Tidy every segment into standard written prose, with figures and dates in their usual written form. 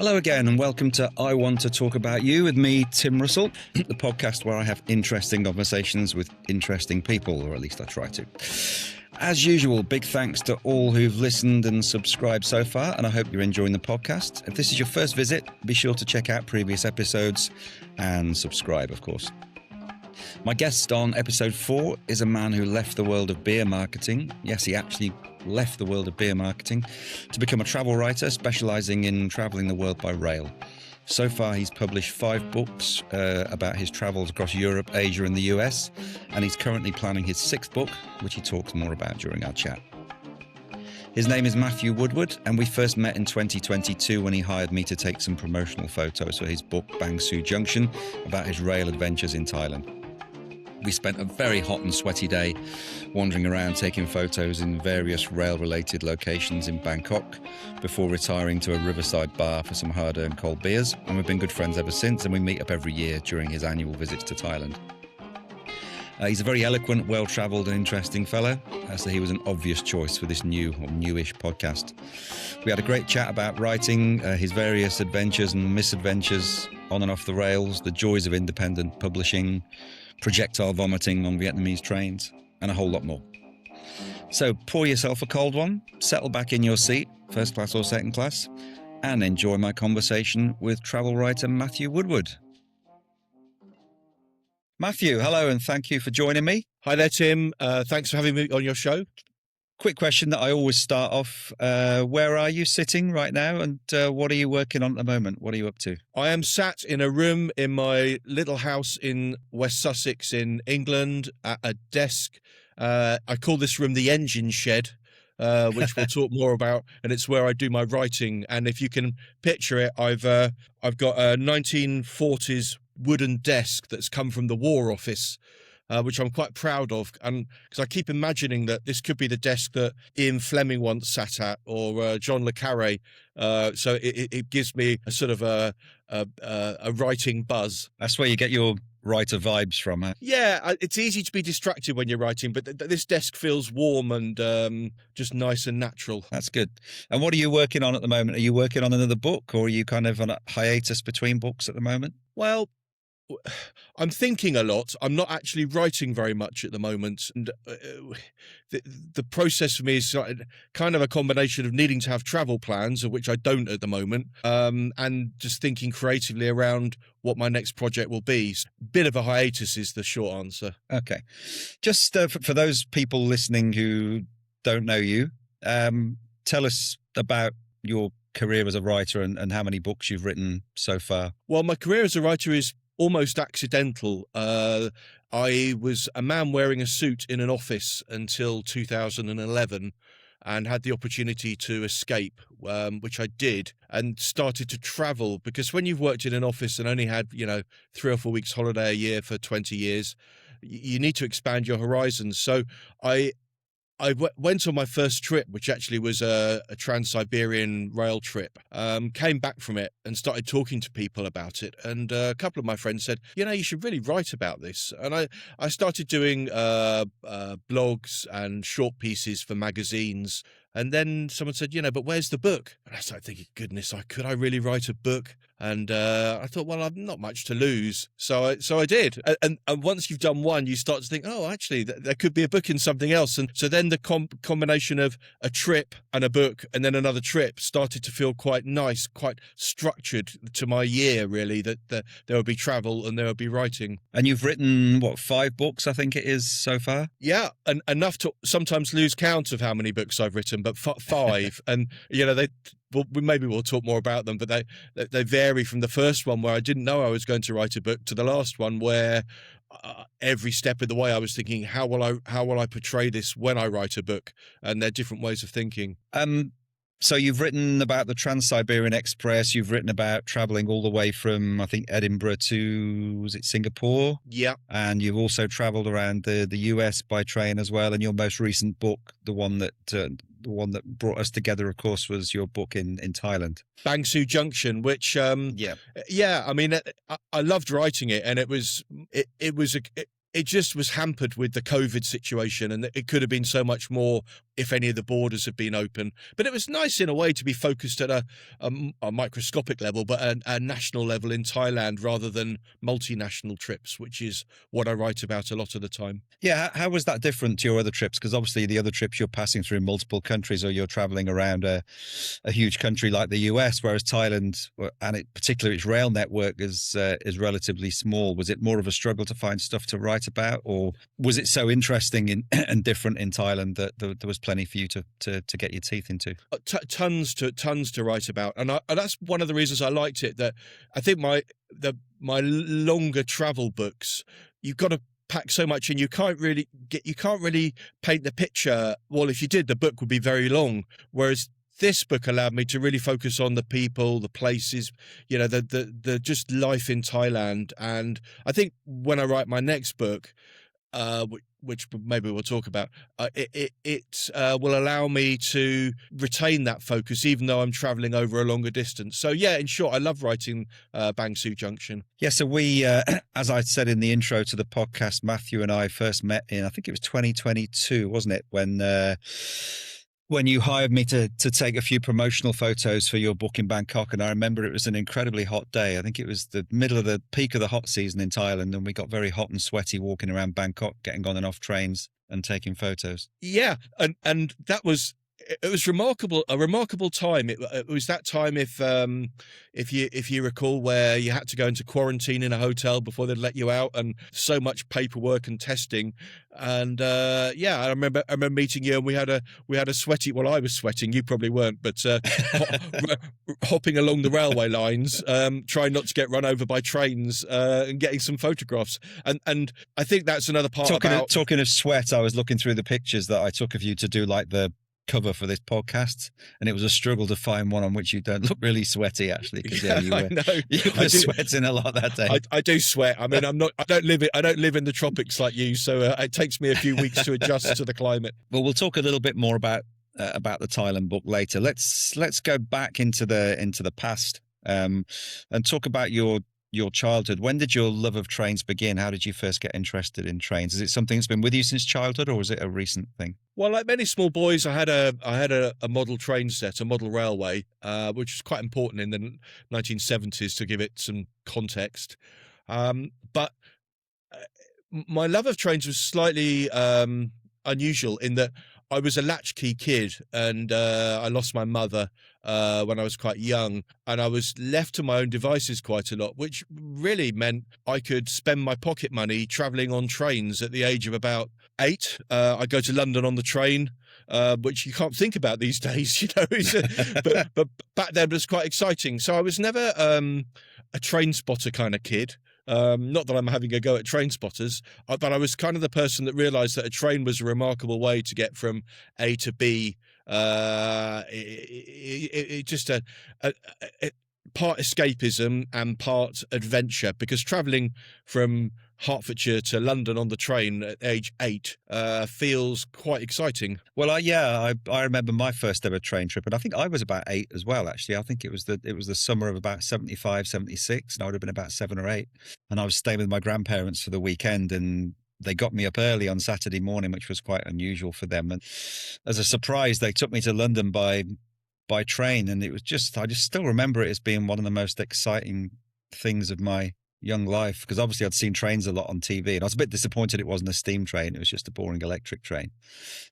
Hello again, and welcome to I Want to Talk About You with me, Tim Russell, the podcast where I have interesting conversations with interesting people, or at least I try to. As usual, big thanks to all who've listened and subscribed so far, and I hope you're enjoying the podcast. If this is your first visit, be sure to check out previous episodes and subscribe, of course. My guest on episode 4 is a man who left the world of beer marketing. Yes, he actually left the world of beer marketing to become a travel writer specialising in travelling the world by rail. So far, he's published 5 books about his travels across Europe, Asia and the US, and he's currently planning his 6th book, which he talks more about during our chat. His name is Matthew Woodward, and we first met in 2022 when he hired me to take some promotional photos for his book Bangkok Junction about his rail adventures in Thailand. We spent a very hot and sweaty day wandering around taking photos in various rail-related locations in Bangkok before retiring to a riverside bar for some hard-earned cold beers, and we've been good friends ever since, and we meet up every year during his annual visits to Thailand. He's a very eloquent, well-travelled and interesting fellow, so he was an obvious choice for this new or newish podcast. We had a great chat about writing, his various adventures and misadventures on and off the rails, the joys of independent publishing, projectile vomiting on Vietnamese trains, and a whole lot more. So pour yourself a cold one, settle back in your seat, first class or second class, and enjoy my conversation with travel writer Matthew Woodward. Matthew, hello, and thank you for joining me. Hi there, Tim. Thanks for having me on your show. Quick question that I always start off. Where are you sitting right now, and what are you working on at the moment? What are you up to? I am sat in a room in my little house in West Sussex in England at a desk. I call this room the engine shed, which we'll talk more about, and it's where I do my writing. And if you can picture it, I've got a 1940s wooden desk that's come from the War Office, which I'm quite proud of, and because I keep imagining that this could be the desk that Ian Fleming once sat at, or John le Carré. So it gives me a sort of a writing buzz. That's where you get your writer vibes from, huh? Yeah, it's easy to be distracted when you're writing, but this desk feels warm and just nice and natural. That's good. And what are you working on at the moment? Are you working on another book, or are you kind of on a hiatus between books at the moment? Well, I'm thinking a lot. I'm not actually writing very much at the moment. And the process for me is kind of a combination of needing to have travel plans, of which I don't at the moment, and just thinking creatively around what my next project will be. Bit of a hiatus is the short answer. Okay. Just for those people listening who don't know you, tell us about your career as a writer and how many books you've written so far. Well, my career as a writer is almost accidental. I was a man wearing a suit in an office until 2011 and had the opportunity to escape, which I did, and started to travel, because when you've worked in an office and only had, 3 or 4 weeks holiday a year for 20 years, you need to expand your horizons. So I went on my first trip, which actually was a Trans-Siberian rail trip, came back from it and started talking to people about it. And a couple of my friends said, you should really write about this. And I started doing blogs and short pieces for magazines. And then someone said, but where's the book? And I started thinking, goodness, could I really write a book? And I thought, well, I've not much to lose. So I did. And once you've done one, you start to think, oh, actually, there could be a book in something else. And so then the combination of a trip and a book and then another trip started to feel quite nice, quite structured to my year, really, that there would be travel and there would be writing. And you've written, 5 books, I think it is, so far? Yeah, and enough to sometimes lose count of how many books I've written, but 5. And, maybe we'll talk more about them, but they vary from the first one where I didn't know I was going to write a book to the last one where every step of the way I was thinking, how will I portray this when I write a book? And they're different ways of thinking. So you've written about the Trans-Siberian Express. You've written about traveling all the way from, I think, Edinburgh to, was it Singapore? Yeah. And you've also traveled around the US by train as well. And your most recent book, the one that brought us together, of course, was your book in Thailand. Bangkok Junction, which, I mean, I loved writing it, and it just was hampered with the COVID situation, and it could have been so much more if any of the borders have been open. But it was nice in a way to be focused at a microscopic level, but a national level in Thailand rather than multinational trips, which is what I write about a lot of the time. Yeah, how was that different to your other trips? Because obviously the other trips you're passing through multiple countries, or you're traveling around a huge country like the US, whereas Thailand, and particularly its rail network, is relatively small. Was it more of a struggle to find stuff to write about, or was it so interesting and different in Thailand that there was plenty for you to get your teeth into? Tons to write about, and that's one of the reasons I liked it. That I think my longer travel books, you've got to pack so much, and you can't really paint the picture. Well, if you did, the book would be very long. Whereas this book allowed me to really focus on the people, the places, the just life in Thailand. And I think when I write my next book, which maybe we'll talk about, it will allow me to retain that focus, even though I'm traveling over a longer distance. So yeah, in short, I love writing Bang Sue Junction. Yeah, so we, as I said in the intro to the podcast, Matthew and I first met in, I think it was 2022, wasn't it? When you hired me to take a few promotional photos for your book in Bangkok. And I remember it was an incredibly hot day. I think it was the middle of the peak of the hot season in Thailand. And we got very hot and sweaty walking around Bangkok, getting on and off trains and taking photos. Yeah. And it was a remarkable time. It was that time, if you recall, where you had to go into quarantine in a hotel before they'd let you out, and so much paperwork and testing. And I remember meeting you, and we had a sweaty. Well, I was sweating. You probably weren't, but hopping along the railway lines, trying not to get run over by trains, and getting some photographs. And I think that's another part Talking of sweat, I was looking through the pictures that I took of you to do like the cover for this podcast, and it was a struggle to find one on which you don't look really sweaty, actually, because you were sweating a lot that day. I do sweat. I mean, I don't live in the tropics like you, so it takes me a few weeks to adjust to the climate. Well, we'll talk a little bit more about the Thailand book later. Let's go back into the past, and talk about your childhood. When did your love of trains begin? How did you first get interested in trains? Is it something that's been with you since childhood, or was it a recent thing? Well, like many small boys, I had a model train set, a model railway, which was quite important in the 1970s to give it some context. But my love of trains was slightly unusual in that I was a latchkey kid, and I lost my mother when I was quite young, and I was left to my own devices quite a lot, which really meant I could spend my pocket money travelling on trains at the age of about 8. I go to London on the train, which you can't think about these days, but back then it was quite exciting. So I was never a train spotter kind of kid. Not that I'm having a go at train spotters, but I was kind of the person that realised that a train was a remarkable way to get from A to B. Just a part escapism and part adventure, because travelling from Hertfordshire to London on the train at age 8 feels quite exciting. Well, I remember my first ever train trip, and I think I was about 8 as well, actually. I think it was the summer of about 75, 76, and I would have been about 7 or 8. And I was staying with my grandparents for the weekend, and they got me up early on Saturday morning, which was quite unusual for them. And as a surprise, they took me to London by train, and it was I just still remember it as being one of the most exciting things of my young life, because obviously I'd seen trains a lot on TV, and I was a bit disappointed it wasn't a steam train. It was just a boring electric train.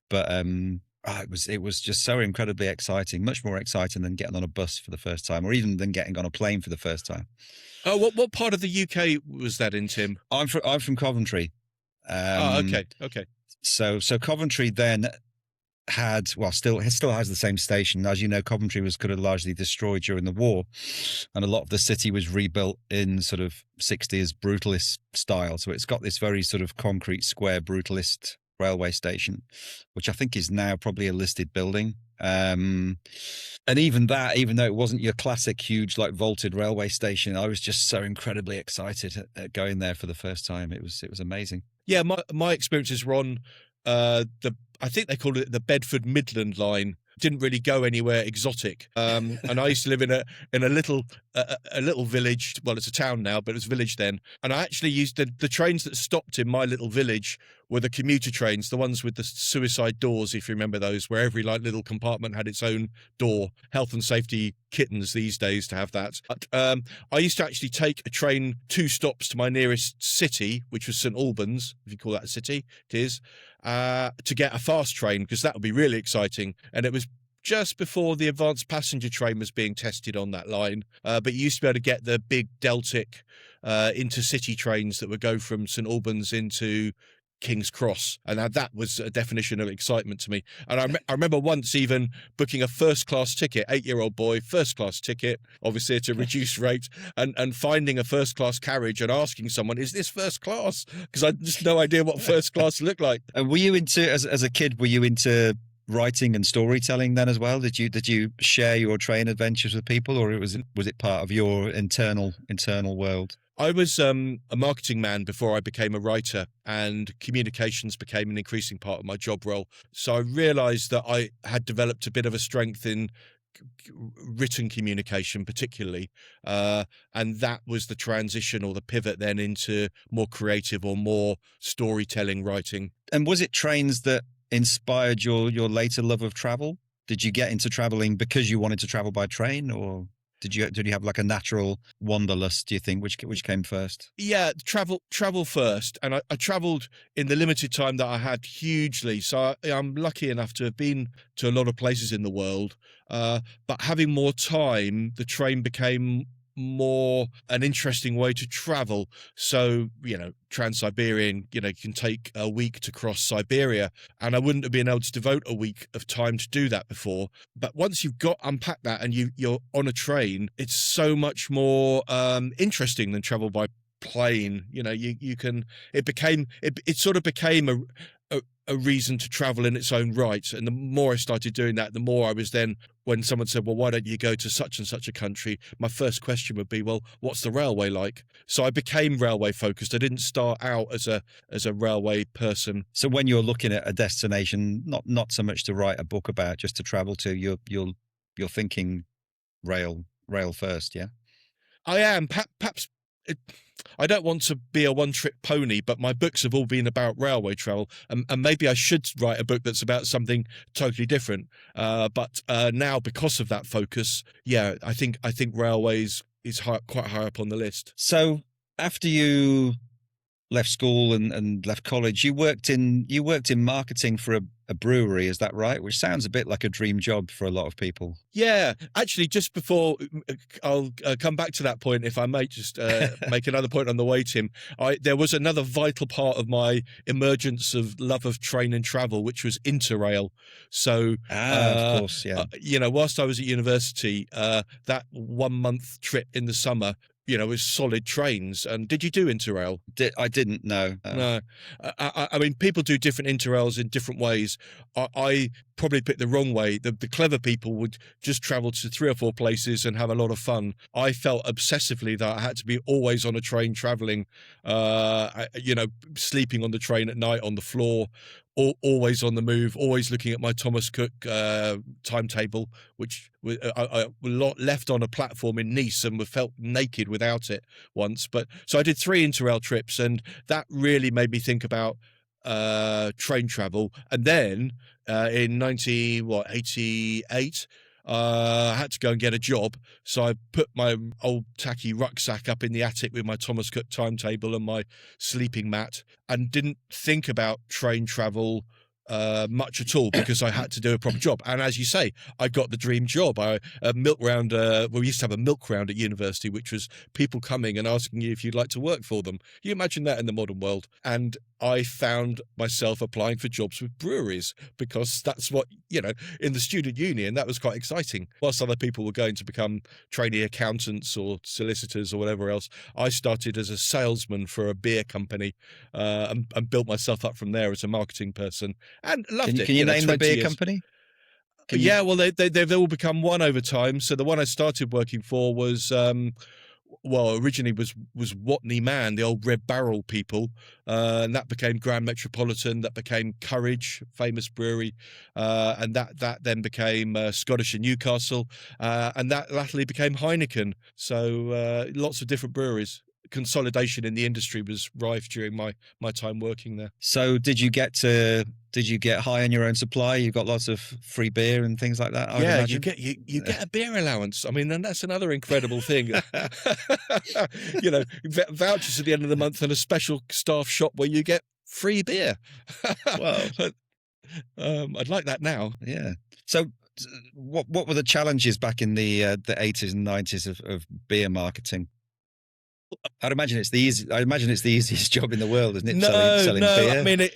But it was just so incredibly exciting, much more exciting than getting on a bus for the first time, or even than getting on a plane for the first time. Oh, what part of the UK was that in, Tim? I'm from Coventry. Okay. So Coventry then still has the same station. As you know, Coventry was kind of largely destroyed during the war, and a lot of the city was rebuilt in sort of 60s brutalist style. So it's got this very sort of concrete square brutalist railway station, which I think is now probably a listed building. And even though it wasn't your classic huge like vaulted railway station, I was just so incredibly excited at going there for the first time. It was amazing. Yeah, my experiences were on I think they called it the Bedford Midland line, didn't really go anywhere exotic. And I used to live in a little village. Well, it's a town now, but it was a village then. And I actually used the trains that stopped in my little village were the commuter trains, the ones with the suicide doors, if you remember those, where every little compartment had its own door. Health and safety kittens these days to have that. But I used to actually take a train 2 stops to my nearest city, which was St Albans, if you call that a city, it is, to get a fast train, because that would be really exciting. And it was just before the advanced passenger train was being tested on that line. But you used to be able to get the big Deltic intercity trains that would go from St Albans into King's Cross, and that was a definition of excitement to me. And I remember once even booking a first-class ticket, 8-year-old boy, first-class ticket, obviously at a reduced rate, and finding a first-class carriage and asking someone, "Is this first class?" Because I had just no idea what first class looked like. And were you into, as a kid, were you into writing and storytelling then as well? Did you share your train adventures with people, or was it part of your internal world? I was a marketing man before I became a writer, and communications became an increasing part of my job role. So I realised that I had developed a bit of a strength in written communication particularly, and that was the transition or the pivot then into more creative or more storytelling writing. And was it trains that inspired your later love of travel? Did you get into traveling because you wanted to travel by train, or did you have like a natural wanderlust, do you think, which came first? Yeah, travel first. And I travelled in the limited time that I had hugely. So I'm lucky enough to have been to a lot of places in the world. But having more time, the train became more an interesting way to travel. So, Trans-Siberian, can take a week to cross Siberia, and I wouldn't have been able to devote a week of time to do that before. But once you've unpacked that and you're on a train, it's so much more interesting than travel by plane. It sort of became a reason to travel in its own right. And the more I started doing that, the more I was then, when someone said, "Well, why don't you go to such and such a country?" my first question would be, "Well, what's the railway like?" So I became railway focused. I didn't start out as a railway person. So when you're looking at a destination, not so much to write a book about, just to travel to, you're thinking rail first, yeah? I am. Perhaps I don't want to be a one-trick pony, but my books have all been about railway travel, and maybe I should write a book that's about something totally different. But now, because of that focus, yeah, I think railways is quite high up on the list. So after you left school and left college, you worked in marketing for a brewery, is that right? Which sounds a bit like a dream job for a lot of people. Yeah, actually, just before I'll come back to that point, if I may just make another point on the way, Tim. There was another vital part of my emergence of love of train and travel, which was Interrail. So, of course, yeah. Whilst I was at university, that 1-month trip in the summer, with solid trains. And did you do Interrail? I didn't know. No. I mean, people do different Interrails in different ways. I probably picked the wrong way. The clever people would just travel to 3 or 4 places and have a lot of fun. I felt obsessively that I had to be always on a train traveling, sleeping on the train at night on the floor, always on the move, always looking at my Thomas Cook timetable, which I left on a platform in Nice and felt naked without it once. But so I did 3 Interrail trips, and that really made me think about train travel. And then in 1988, I had to go and get a job. So I put my old tacky rucksack up in the attic with my Thomas Cook timetable and my sleeping mat, and didn't think about train travel much at all, because I had to do a proper job. And as you say, I got the dream job. We used to have a milk round at university, which was people coming and asking you if you'd like to work for them. You imagine that in the modern world. And I found myself applying for jobs with breweries, because that's what, in the student union, that was quite exciting. Whilst other people were going to become trainee accountants or solicitors or whatever else, I started as a salesman for a beer company, and built myself up from there as a marketing person, and loved it. Can you name the beer company? Well, they've all become one over time. So the one I started working for was well, originally was Watney Man, the old Red Barrel people, and that became Grand Metropolitan. That became Courage, famous brewery, and that then became Scottish and Newcastle, and that latterly became Heineken. So lots of different breweries. Consolidation in the industry was rife during my time working there. So did you get high on your own supply? You got lots of free beer and things like that, I would Yeah, imagine? you get a beer allowance. I mean, and that's another incredible thing. You know, vouchers at the end of the month and a special staff shop where you get free beer. Well, I'd like that now. yeah. So what were the challenges back in the 80s and 90s of beer marketing? I'd imagine it's the easiest job in the world, isn't it? Selling beer. I mean,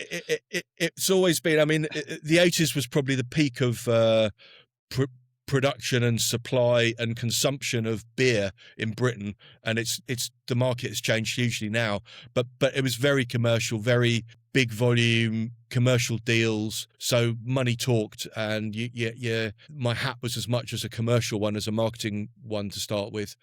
it's always been. I mean, the 80s was probably the peak of production and supply and consumption of beer in Britain, and it's the market has changed hugely now. But it was very commercial, very big volume commercial deals, so money talked, and my hat was as much as a commercial one as a marketing one to start with.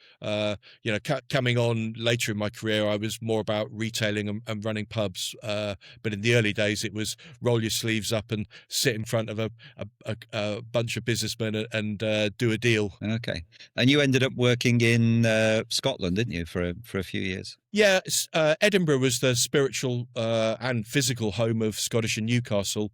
Coming on later in my career, I was more about retailing and running pubs, but in the early days it was roll your sleeves up and sit in front of a bunch of businessmen and do a deal. Okay. And you ended up working in Scotland, didn't you, for a few years? Yeah, Edinburgh was the spiritual and physical home of Scottish and Newcastle,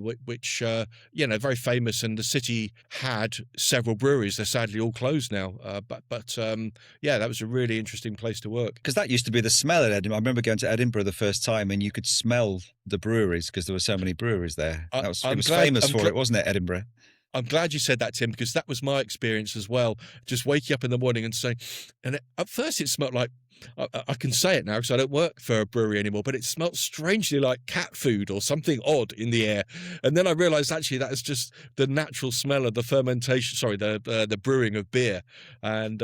which very famous, and the city had several breweries. They're sadly all closed now, but that was a really interesting place to work. Because that used to be the smell at Edinburgh. I remember going to Edinburgh the first time, and you could smell the breweries because there were so many breweries there. It was famous for it, wasn't it, Edinburgh? I'm glad you said that, Tim, because that was my experience as well. Just waking up in the morning and saying, and at first it smelled like, I can say it now because I don't work for a brewery anymore, but it smelled strangely like cat food or something odd in the air. And then I realized actually that is just the natural smell of the fermentation, the brewing of beer. And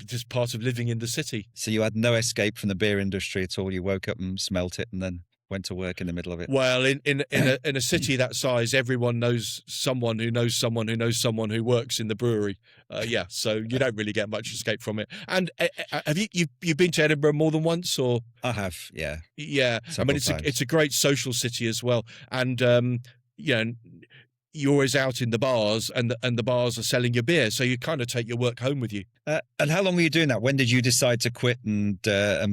just part of living in the city. So you had no escape from the beer industry at all. You woke up and smelt it and then went to work in the middle of it. Well, in a city that size, everyone knows someone who knows someone who knows someone who works in the brewery. So you don't really get much escape from it. And have you've been to Edinburgh more than once, or? I have, yeah. Yeah, I mean it's a great social city as well, and you're always out in the bars, and the bars are selling your beer, so you kind of take your work home with you. And how long were you doing that? When did you decide to quit and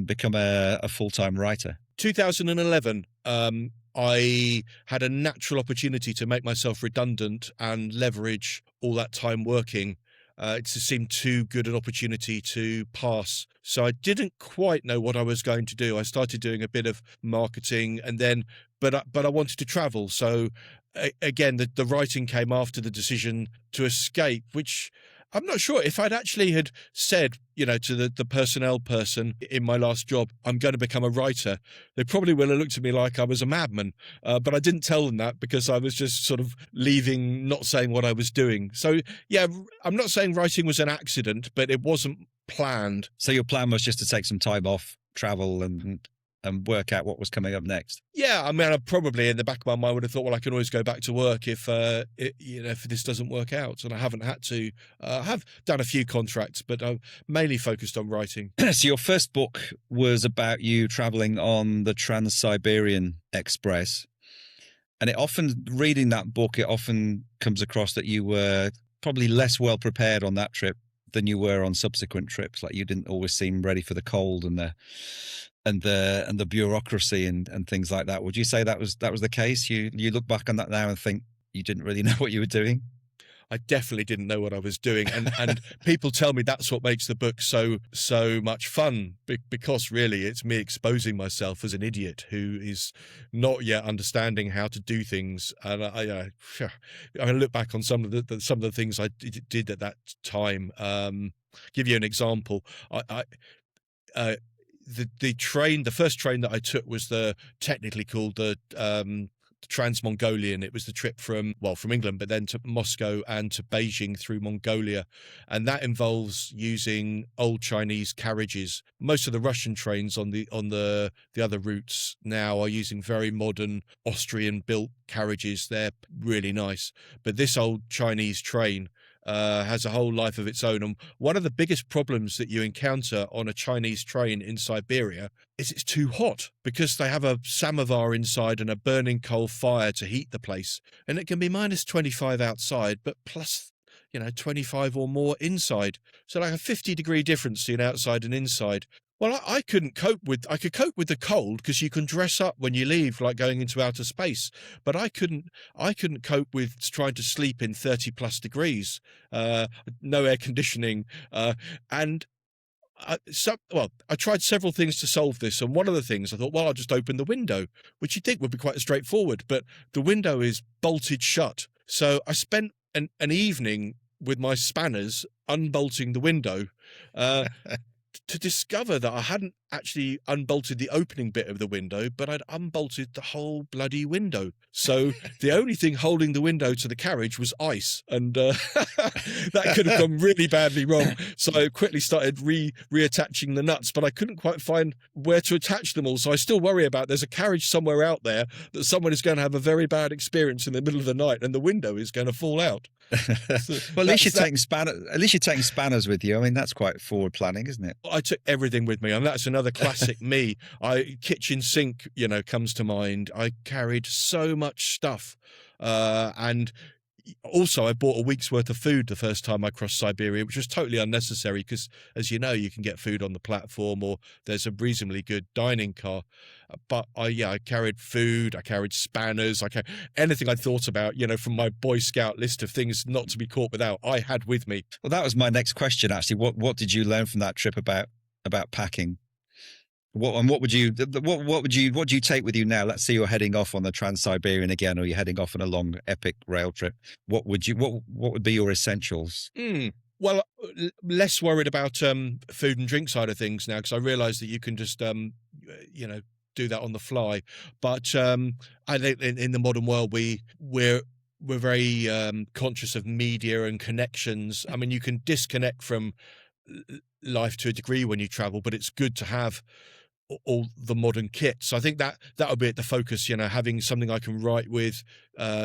become a full-time writer? 2011, I had a natural opportunity to make myself redundant and leverage all that time working. It just seemed too good an opportunity to pass. So I didn't quite know what I was going to do. I started doing a bit of marketing, and then, but I wanted to travel. So again, the writing came after the decision to escape, which I'm not sure if I'd actually had said, to the personnel person in my last job, I'm going to become a writer, they probably would have looked at me like I was a madman. But I didn't tell them that because I was just sort of leaving, not saying what I was doing. So, yeah, I'm not saying writing was an accident, but it wasn't planned. So your plan was just to take some time off, travel and work out what was coming up next. Yeah, I mean, I probably in the back of my mind would have thought, well, I can always go back to work if this doesn't work out, and I haven't had to. I have done a few contracts, but I'm mainly focused on writing. So your first book was about you traveling on the Trans-Siberian Express, and reading that book, it often comes across that you were probably less well prepared on that trip than you were on subsequent trips. Like you didn't always seem ready for the cold and the bureaucracy and things like that. Would you say that was the case? You look back on that now and think you didn't really know what you were doing? I definitely didn't know what I was doing, and people tell me that's what makes the book so much fun, because really it's me exposing myself as an idiot who is not yet understanding how to do things. And I look back on some of the things I did at that time. Give you an example. The first train that I took was technically called the Trans-Mongolian. It was the trip from England, but then to Moscow and to Beijing through Mongolia. And that involves using old Chinese carriages. Most of the Russian trains on the other routes now are using very modern Austrian built carriages. They're really nice. But this old Chinese train has a whole life of its own. And one of the biggest problems that you encounter on a Chinese train in Siberia is it's too hot, because they have a samovar inside and a burning coal fire to heat the place. And it can be minus 25 outside, but plus 25 or more inside. So like a 50-degree difference between outside and inside. Well, I could cope with the cold, because you can dress up when you leave, like going into outer space. But I couldn't cope with trying to sleep in 30 plus degrees, no air conditioning. And I tried several things to solve this. And one of the things I thought, well, I'll just open the window, which you'd think would be quite straightforward, but the window is bolted shut. So I spent an evening with my spanners unbolting the window, to discover that I hadn't actually unbolted the opening bit of the window, but I'd unbolted the whole bloody window. So the only thing holding the window to the carriage was ice, and that could have gone really badly wrong. So I quickly started reattaching the nuts, but I couldn't quite find where to attach them all. So I still worry about there's a carriage somewhere out there that someone is going to have a very bad experience in the middle of the night, and the window is going to fall out. Well, at least you're taking spanners with you. I mean, that's quite forward planning, isn't it? I took everything with me, and that's another classic me. Kitchen sink, comes to mind. I carried so much stuff, and also I bought a week's worth of food the first time I crossed Siberia, which was totally unnecessary, because, as you know, you can get food on the platform, or there's a reasonably good dining car. But I carried food, I carried spanners, anything I thought about, from my Boy Scout list of things not to be caught without, I had with me. Well, that was my next question, actually. What did you learn from that trip about packing? What would you take with you now? Let's say you're heading off on the Trans-Siberian again, or you're heading off on a long epic rail trip. What would be your essentials? Well, less worried about food and drink side of things now, because I realise that you can just do that on the fly. But I think in the modern world we're very conscious of media and connections. I mean, you can disconnect from life to a degree when you travel, but it's good to have all the modern kit. So I think that would be at the focus, having something I can write with,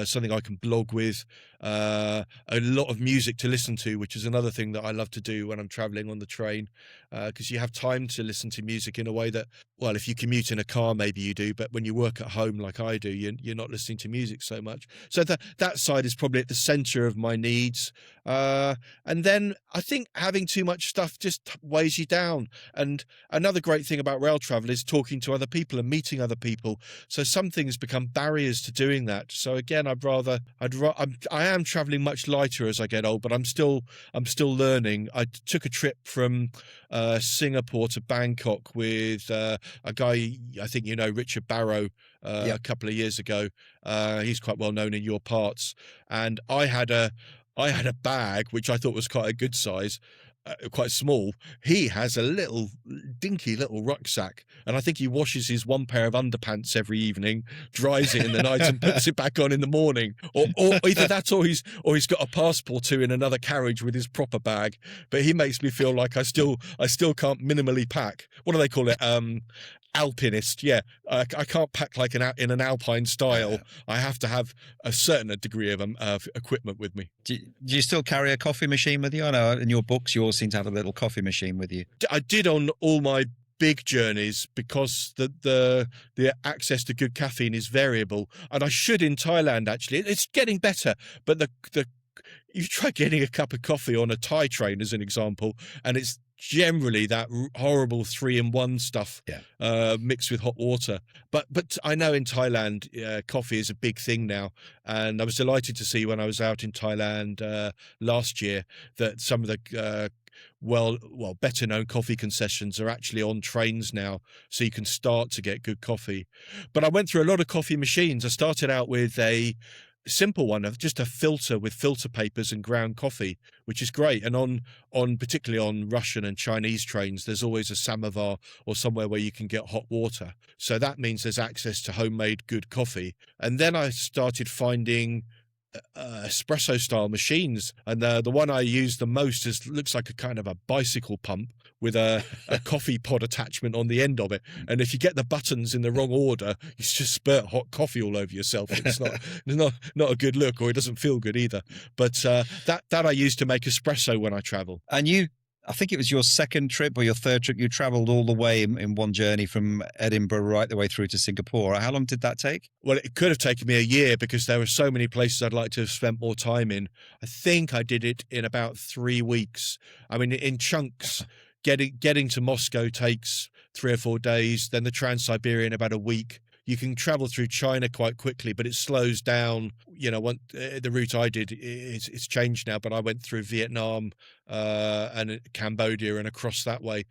something I can blog with, a lot of music to listen to, which is another thing that I love to do when I'm traveling on the train, because you have time to listen to music in a way that, well, if you commute in a car, maybe you do, but when you work at home like I do, you're not listening to music so much. So that side is probably at the center of my needs. And then I think having too much stuff just weighs you down. And another great thing about rail travel is talking to other people and meeting other people. So some things become barriers to doing that. So again, I am traveling much lighter as I get old, but I'm still learning. I took a trip from Singapore to Bangkok with a guy, I think Richard Barrow, a couple of years ago. He's quite well known in your parts, and I had a bag which I thought was quite a good size, quite small. He has a little dinky little rucksack, and I think he washes his one pair of underpants every evening, dries it in the night, and puts it back on in the morning. Or either that, or he's got a passport in another carriage with his proper bag. But he makes me feel like I still can't minimally pack. What do they call it? Alpinist, yeah. I can't pack like in an alpine style. I have to have a certain degree of equipment with me. Do you still carry a coffee machine with you? I know in your books you all seem to have a little coffee machine with you. I did on all my big journeys, because the access to good caffeine is variable, and I should in Thailand actually. It's getting better, but you try getting a cup of coffee on a Thai train as an example, and it's generally that horrible 3-in-1 stuff, mixed with hot water. But I know in Thailand, coffee is a big thing now, and I was delighted to see when I was out in Thailand last year that some of the better known coffee concessions are actually on trains now, so you can start to get good coffee. But I went through a lot of coffee machines. I started out with a simple one of just a filter with filter papers and ground coffee, which is great. And on particularly on Russian and Chinese trains, there's always a samovar or somewhere where you can get hot water. So that means there's access to homemade good coffee. And then I started finding espresso style machines, and the one I use the most looks like a kind of a bicycle pump with a coffee pod attachment on the end of it. And if you get the buttons in the wrong order, you just spurt hot coffee all over yourself. It's not a good look, or it doesn't feel good either. But that I use to make espresso when I travel. And I think it was your second trip or your third trip, you travelled all the way in one journey from Edinburgh right the way through to Singapore. How long did that take? Well, it could have taken me a year because there were so many places I'd like to have spent more time in. I think I did it in about 3 weeks. I mean, in chunks. Getting to Moscow takes 3 or 4 days, then the Trans-Siberian about a week. You can travel through China quite quickly, but it slows down. The route I did, it's changed now, but I went through Vietnam and Cambodia and across that way.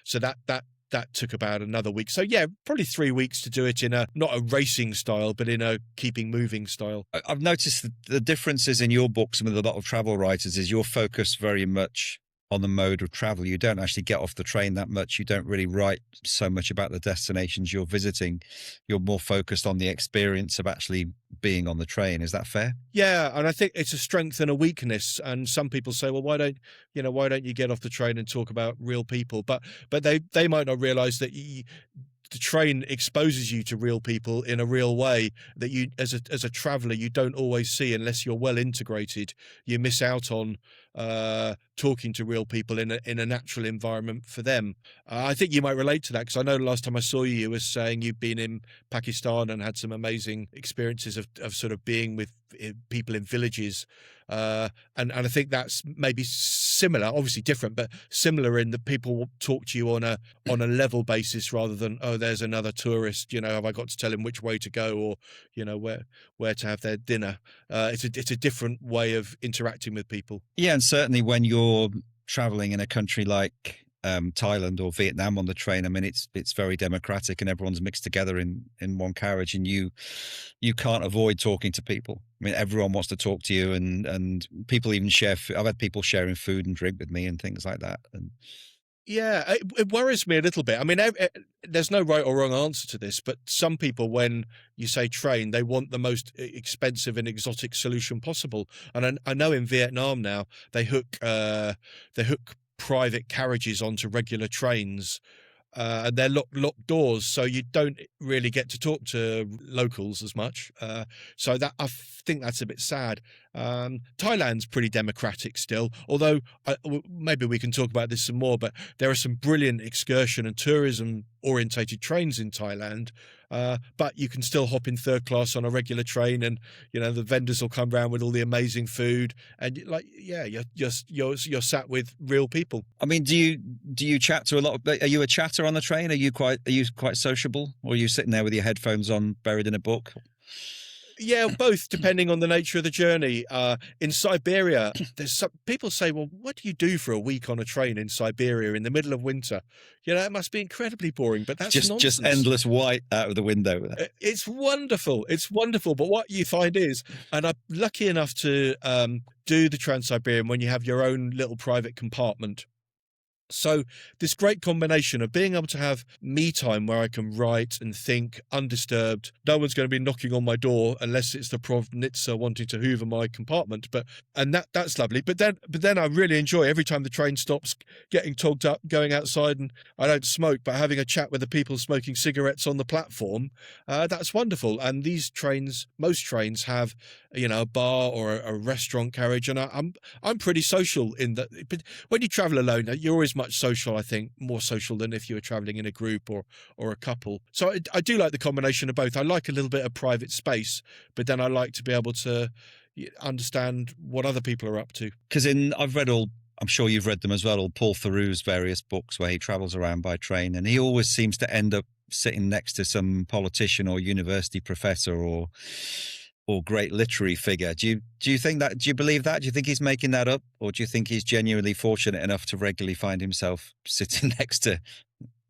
So that took about another week. So yeah, probably 3 weeks to do it in not a racing style, but in a keeping moving style. I've noticed the differences in your books with a lot of travel writers is you're focused very much on the mode of travel. You don't actually get off the train that much. You don't really write so much about the destinations you're visiting. You're more focused on the experience of actually being on the train. Is that fair? Yeah, and I think it's a strength and a weakness. And some people say, well, why don't you get off the train and talk about real people? But they might not realize that the train exposes you to real people in a real way that you, as a traveler, you don't always see unless you're well integrated. You miss out on talking to real people in a natural environment for them. I think you might relate to that, because I know the last time I saw you, you were saying you've been in Pakistan and had some amazing experiences of sort of being with people in villages. And I think that's maybe similar, obviously different, but similar in that people talk to you on a level basis rather than, oh, there's another tourist, have I got to tell him which way to go, or, where to have their dinner. It's a different way of interacting with people. Yeah, and certainly when you're traveling in a country like Thailand or Vietnam on the train, I mean, it's very democratic and everyone's mixed together in one carriage, and you can't avoid talking to people. I mean, everyone wants to talk to you, and people even share. I've had people sharing food and drink with me and things like that. And yeah, it worries me a little bit. I mean, there's no right or wrong answer to this, but some people, when you say train, they want the most expensive and exotic solution possible. And I know in Vietnam now they hook private carriages onto regular trains. And they're locked doors, so you don't really get to talk to locals as much. So that, I think that's a bit sad. Thailand's pretty democratic still, although maybe we can talk about this some more, but there are some brilliant excursion and tourism orientated trains in Thailand. But you can still hop in third class on a regular train, and the vendors will come around with all the amazing food, and you're sat with real people. I mean, do you chat to a lot of? Are you a chatter on the train? Are you quite sociable, or are you sitting there with your headphones on, buried in a book? Yeah, both, depending on the nature of the journey. In Siberia, there's some people say, well, what do you do for a week on a train in Siberia in the middle of winter? It must be incredibly boring, but that's nonsense. Just endless white out of the window. It's wonderful. It's wonderful. But what you find is, and I'm lucky enough to do the Trans-Siberian when you have your own little private compartment. So this great combination of being able to have me time where I can write and think undisturbed. No one's going to be knocking on my door unless it's the Provenitsa wanting to hoover my compartment. And that's lovely. But then I really enjoy every time the train stops, getting togged up, going outside, and I don't smoke, but having a chat with the people smoking cigarettes on the platform. That's wonderful. And most trains have a bar or a restaurant carriage, and I'm pretty social in that. But when you travel alone, you're always much social, I think, more social than if you were traveling in a group or a couple. So I do like the combination of both. I like a little bit of private space, but then I like to be able to understand what other people are up to. Because I've read I'm sure you've read them as well, all Paul Theroux's various books where he travels around by train, and he always seems to end up sitting next to some politician or university professor or great literary figure. Do you think that? Do you believe that? Do you think he's making that up, or do you think he's genuinely fortunate enough to regularly find himself sitting next to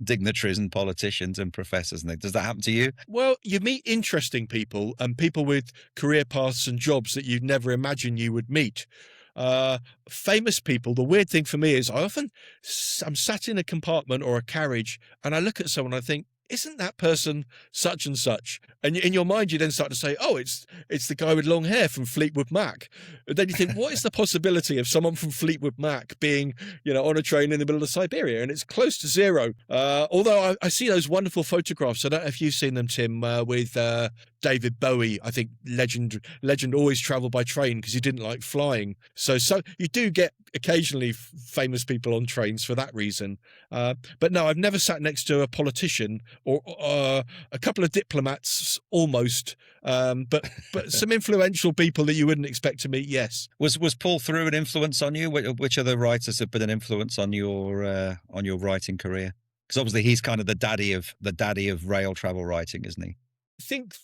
dignitaries and politicians and professors? And does that happen to you? Well, you meet interesting people and people with career paths and jobs that you'd never imagine you would meet. Famous people. The weird thing for me is I'm sat in a compartment or a carriage, and I look at someone and I think, isn't that person such and such? And in your mind, you then start to say, oh, it's the guy with long hair from Fleetwood Mac. And then you think, what is the possibility of someone from Fleetwood Mac being, on a train in the middle of Siberia? And it's close to zero. Although I see those wonderful photographs. I don't know if you've seen them, Tim, with David Bowie. I think legend always traveled by train because he didn't like flying. So you do get occasionally famous people on trains for that reason. But no, I've never sat next to a politician or a couple of diplomats almost, but some influential people that you wouldn't expect to meet. Yes. Was Paul Theroux an influence on you? Which other writers have been an influence on your writing career? Because obviously he's kind of the daddy of rail travel writing, isn't he? I think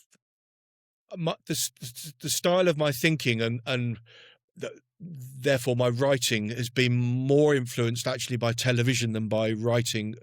the style of my thinking and therefore my writing has been more influenced actually by television than by writing.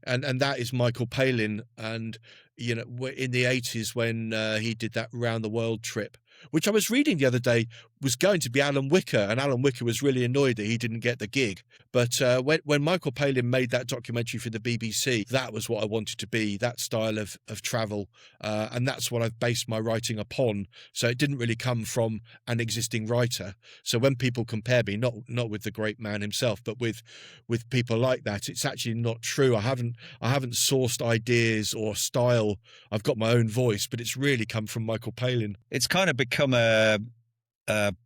And that is Michael Palin, and in the 80s when he did that round the world trip, which I was reading the other day was going to be Alan Wicker, and Alan Wicker was really annoyed that he didn't get the gig. But when Michael Palin made that documentary for the BBC, that was what I wanted to be, that style of travel, and that's what I've based my writing upon. So it didn't really come from an existing writer. So when people compare me, not with the great man himself, but with people like that, it's actually not true. I haven't sourced ideas or style. I've got my own voice, but it's really come from Michael Palin. It's kind of become a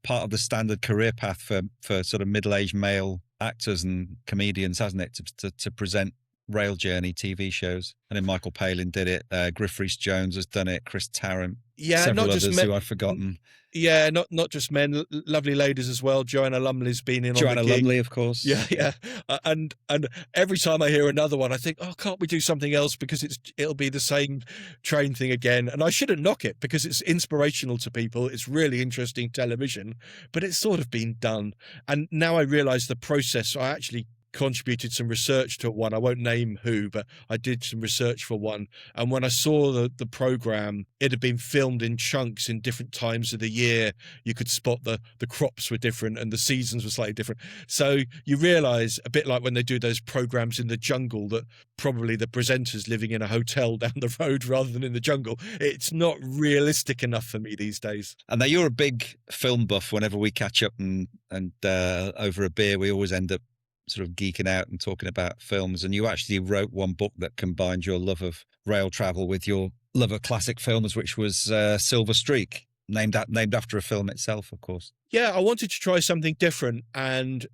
part of the standard career path for sort of middle-aged male actors and comedians, hasn't it, to present rail journey TV shows? And then Michael Palin did it. Griff Rhys-Jones has done it. Chris Tarrant. Yeah, several not others just men, who I've forgotten. Yeah, not just men, lovely ladies as well. Joanna Lumley's been in. Joanna on the gig. Lumley, of course. Yeah. And every time I hear another one, I think, oh, can't we do something else? Because it'll be the same train thing again. And I shouldn't knock it because it's inspirational to people. It's really interesting television, but it's sort of been done. And now I realise the process. I actually contributed some research to one. I won't name who, but I did some research for one. And when I saw the program, it had been filmed in chunks in different times of the year. You could spot the crops were different and the seasons were slightly different. So you realise, a bit like when they do those programs in the jungle, that probably the presenter's living in a hotel down the road rather than in the jungle. It's not realistic enough for me these days. And now you're a big film buff. Whenever we catch up and over a beer, we always end up sort of geeking out and talking about films. And you actually wrote one book that combined your love of rail travel with your love of classic films, which was Silver Streak, named after a film itself, of course. Yeah, I wanted to try something different, and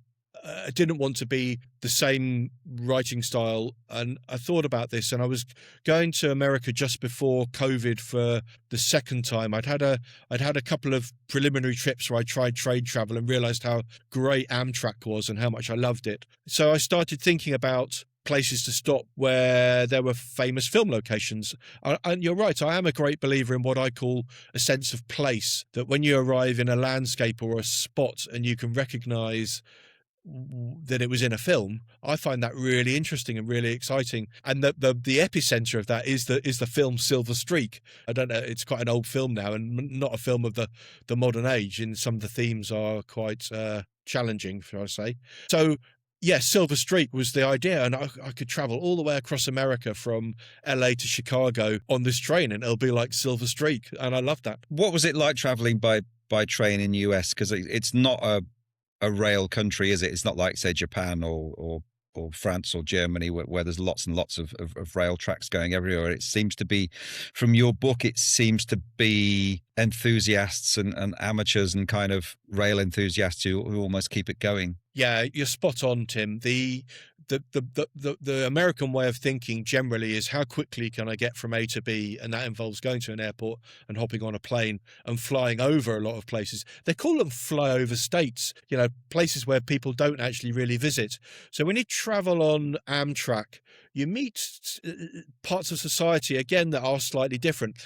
I didn't want to be the same writing style. And I thought about this, and I was going to America just before COVID for the second time. I'd had a couple of preliminary trips where I tried trade travel and realized how great Amtrak was and how much I loved it. So I started thinking about places to stop where there were famous film locations. And you're right, I am a great believer in what I call a sense of place, that when you arrive in a landscape or a spot and you can recognize that it was in a film, I find that really interesting and really exciting. And the epicenter of that is the film Silver Streak. I don't know, it's quite an old film now and not a film of the modern age, and some of the themes are quite challenging, shall I say. So yeah, Silver Streak was the idea, and I could travel all the way across America from LA to Chicago on this train, and it'll be like Silver Streak, and I love that. What was it like traveling by train in the US? Because it's not a rail country, is it? It's not like, say, Japan or France or Germany where there's lots and lots of rail tracks going everywhere. It seems to be, from your book, it seems to be enthusiasts and amateurs and kind of rail enthusiasts who almost keep it going. Yeah, you're spot on, Tim. The American way of thinking generally is, how quickly can I get from A to B? And that involves going to an airport and hopping on a plane and flying over a lot of places. They call them flyover states, places where people don't actually really visit. So when you travel on Amtrak, you meet parts of society, again, that are slightly different.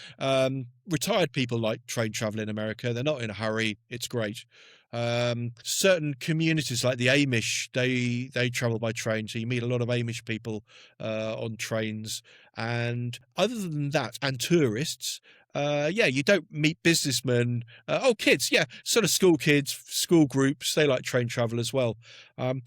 Retired people like train travel in America. They're not in a hurry. It's great. Certain communities like the Amish, they travel by train, so you meet a lot of Amish people on trains. And other than that, and tourists, you don't meet businessmen. Kids, sort of school kids, school groups, they like train travel as well. And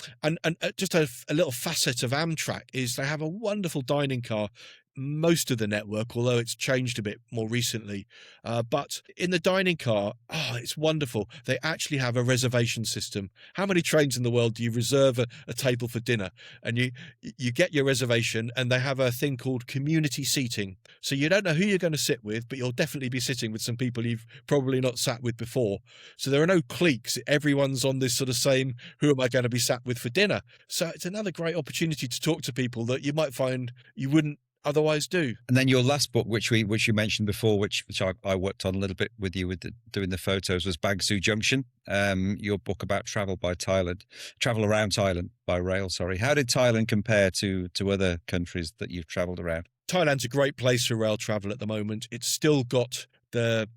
just a little facet of Amtrak is they have a wonderful dining car. most of the network, although it's changed a bit more recently. But in the dining car, it's wonderful. They actually have a reservation system. How many trains in the world do you reserve a table for dinner, and you get your reservation, and they have a thing called community seating. So you don't know who you're going to sit with, but you'll definitely be sitting with some people you've probably not sat with before. So there are no cliques. Everyone's on this sort of same, who am I going to be sat with for dinner? So it's another great opportunity to talk to people that you might find you wouldn't otherwise do. And then your last book, which you mentioned before, which I worked on a little bit with you doing the photos, was Bangsu Junction. Your book about travel around Thailand by rail. Sorry, how did Thailand compare to other countries that you've travelled around? Thailand's a great place for rail travel at the moment. It's still got the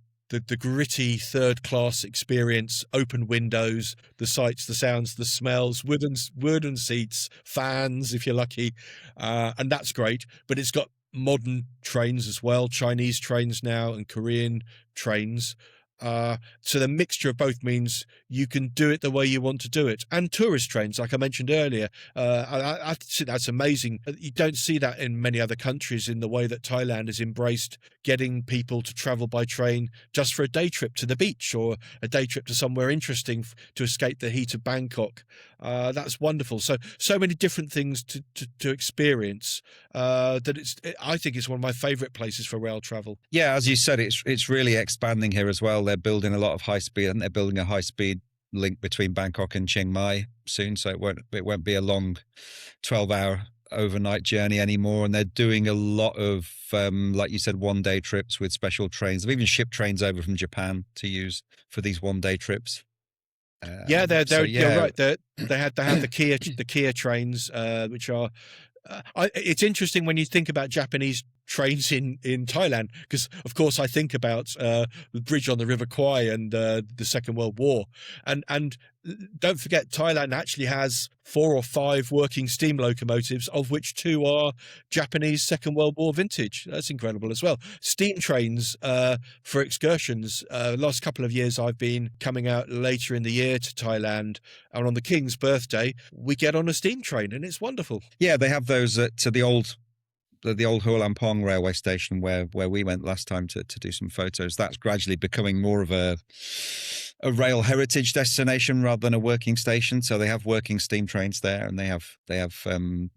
gritty third-class experience, open windows, the sights, the sounds, the smells, wooden seats, fans if you're lucky, and that's great. But it's got modern trains as well, Chinese trains now and Korean trains. So the mixture of both means you can do it the way you want to do it. And tourist trains, like I mentioned earlier, I think that's amazing. You don't see that in many other countries in the way that Thailand has embraced getting people to travel by train just for a day trip to the beach or a day trip to somewhere interesting to escape the heat of Bangkok. That's wonderful. So many different things to experience that I think it's one of my favourite places for rail travel. Yeah, as you said, it's really expanding here as well. They're building a lot of high speed, and they're building a high speed link between Bangkok and Chiang Mai soon. So it won't be a long 12-hour overnight journey anymore. And they're doing a lot of, like you said, one-day trips with special trains. They've even shipped trains over from Japan to use for these one-day trips. You're right. They have the Kia trains, which are. It's interesting when you think about Japanese trains in Thailand, because of course I think about the bridge on the River Kwai and the Second World War, and don't forget Thailand actually has 4 or 5 working steam locomotives, of which 2 are Japanese Second World War vintage. That's incredible as well. Steam trains for excursions. Last couple of years I've been coming out later in the year to Thailand, and on the King's birthday we get on a steam train, and it's wonderful. Yeah, they have those at the old Hua-Lamphong railway station where we went last time to do some photos. That's gradually becoming more of a rail heritage destination rather than a working station. So they have working steam trains there, and they have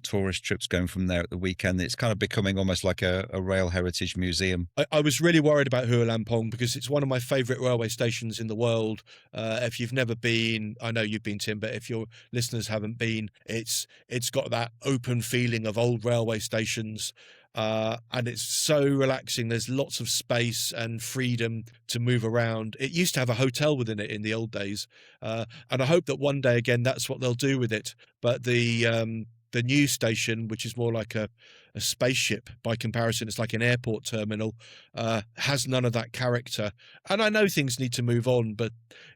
tourist trips going from there at the weekend. It's kind of becoming almost like a rail heritage museum. I was really worried about Hua-Lamphong because it's one of my favourite railway stations in the world. If you've never been, I know you've been, Tim, but if your listeners haven't been, it's got that open feeling of old railway stations. And it's so relaxing. There's lots of space and freedom to move around. It used to have a hotel within it in the old days, and I hope that one day again that's what they'll do with it. But the new station, which is more like a spaceship by comparison, it's like an airport terminal, has none of that character. And I know things need to move on, but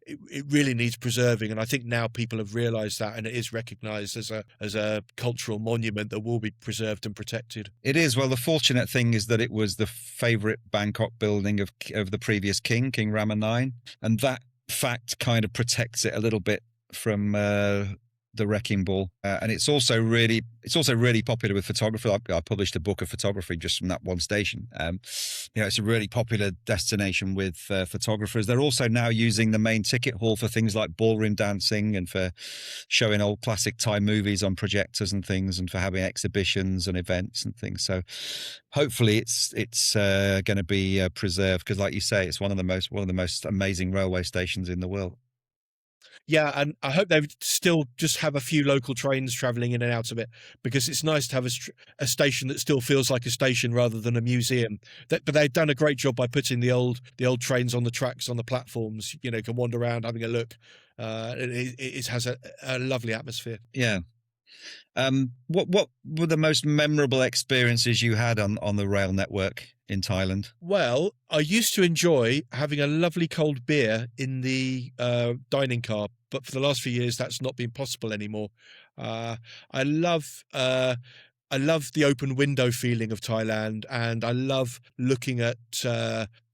it really needs preserving. And I think now people have realised that, and it is recognised as a cultural monument that will be preserved and protected. It is. Well, the fortunate thing is that it was the favourite Bangkok building of the previous king, King Rama IX, and that fact kind of protects it a little bit from the wrecking ball, and it's also really popular with photography. I published a book of photography just from that one station. It's a really popular destination with photographers. They're also now using the main ticket hall for things like ballroom dancing and for showing old classic Thai movies on projectors and things, and for having exhibitions and events and things. So hopefully it's going to be preserved, because like you say, it's one of the most amazing railway stations in the world. Yeah, and I hope they still just have a few local trains travelling in and out of it, because it's nice to have a station that still feels like a station rather than a museum. But they've done a great job by putting the old trains on the tracks, on the platforms. You can wander around having a look. It has a lovely atmosphere. Yeah. What were the most memorable experiences you had on the rail network in Thailand? Well, I used to enjoy having a lovely cold beer in the dining car, but for the last few years that's not been possible anymore. I love the open window feeling of Thailand, and I love looking at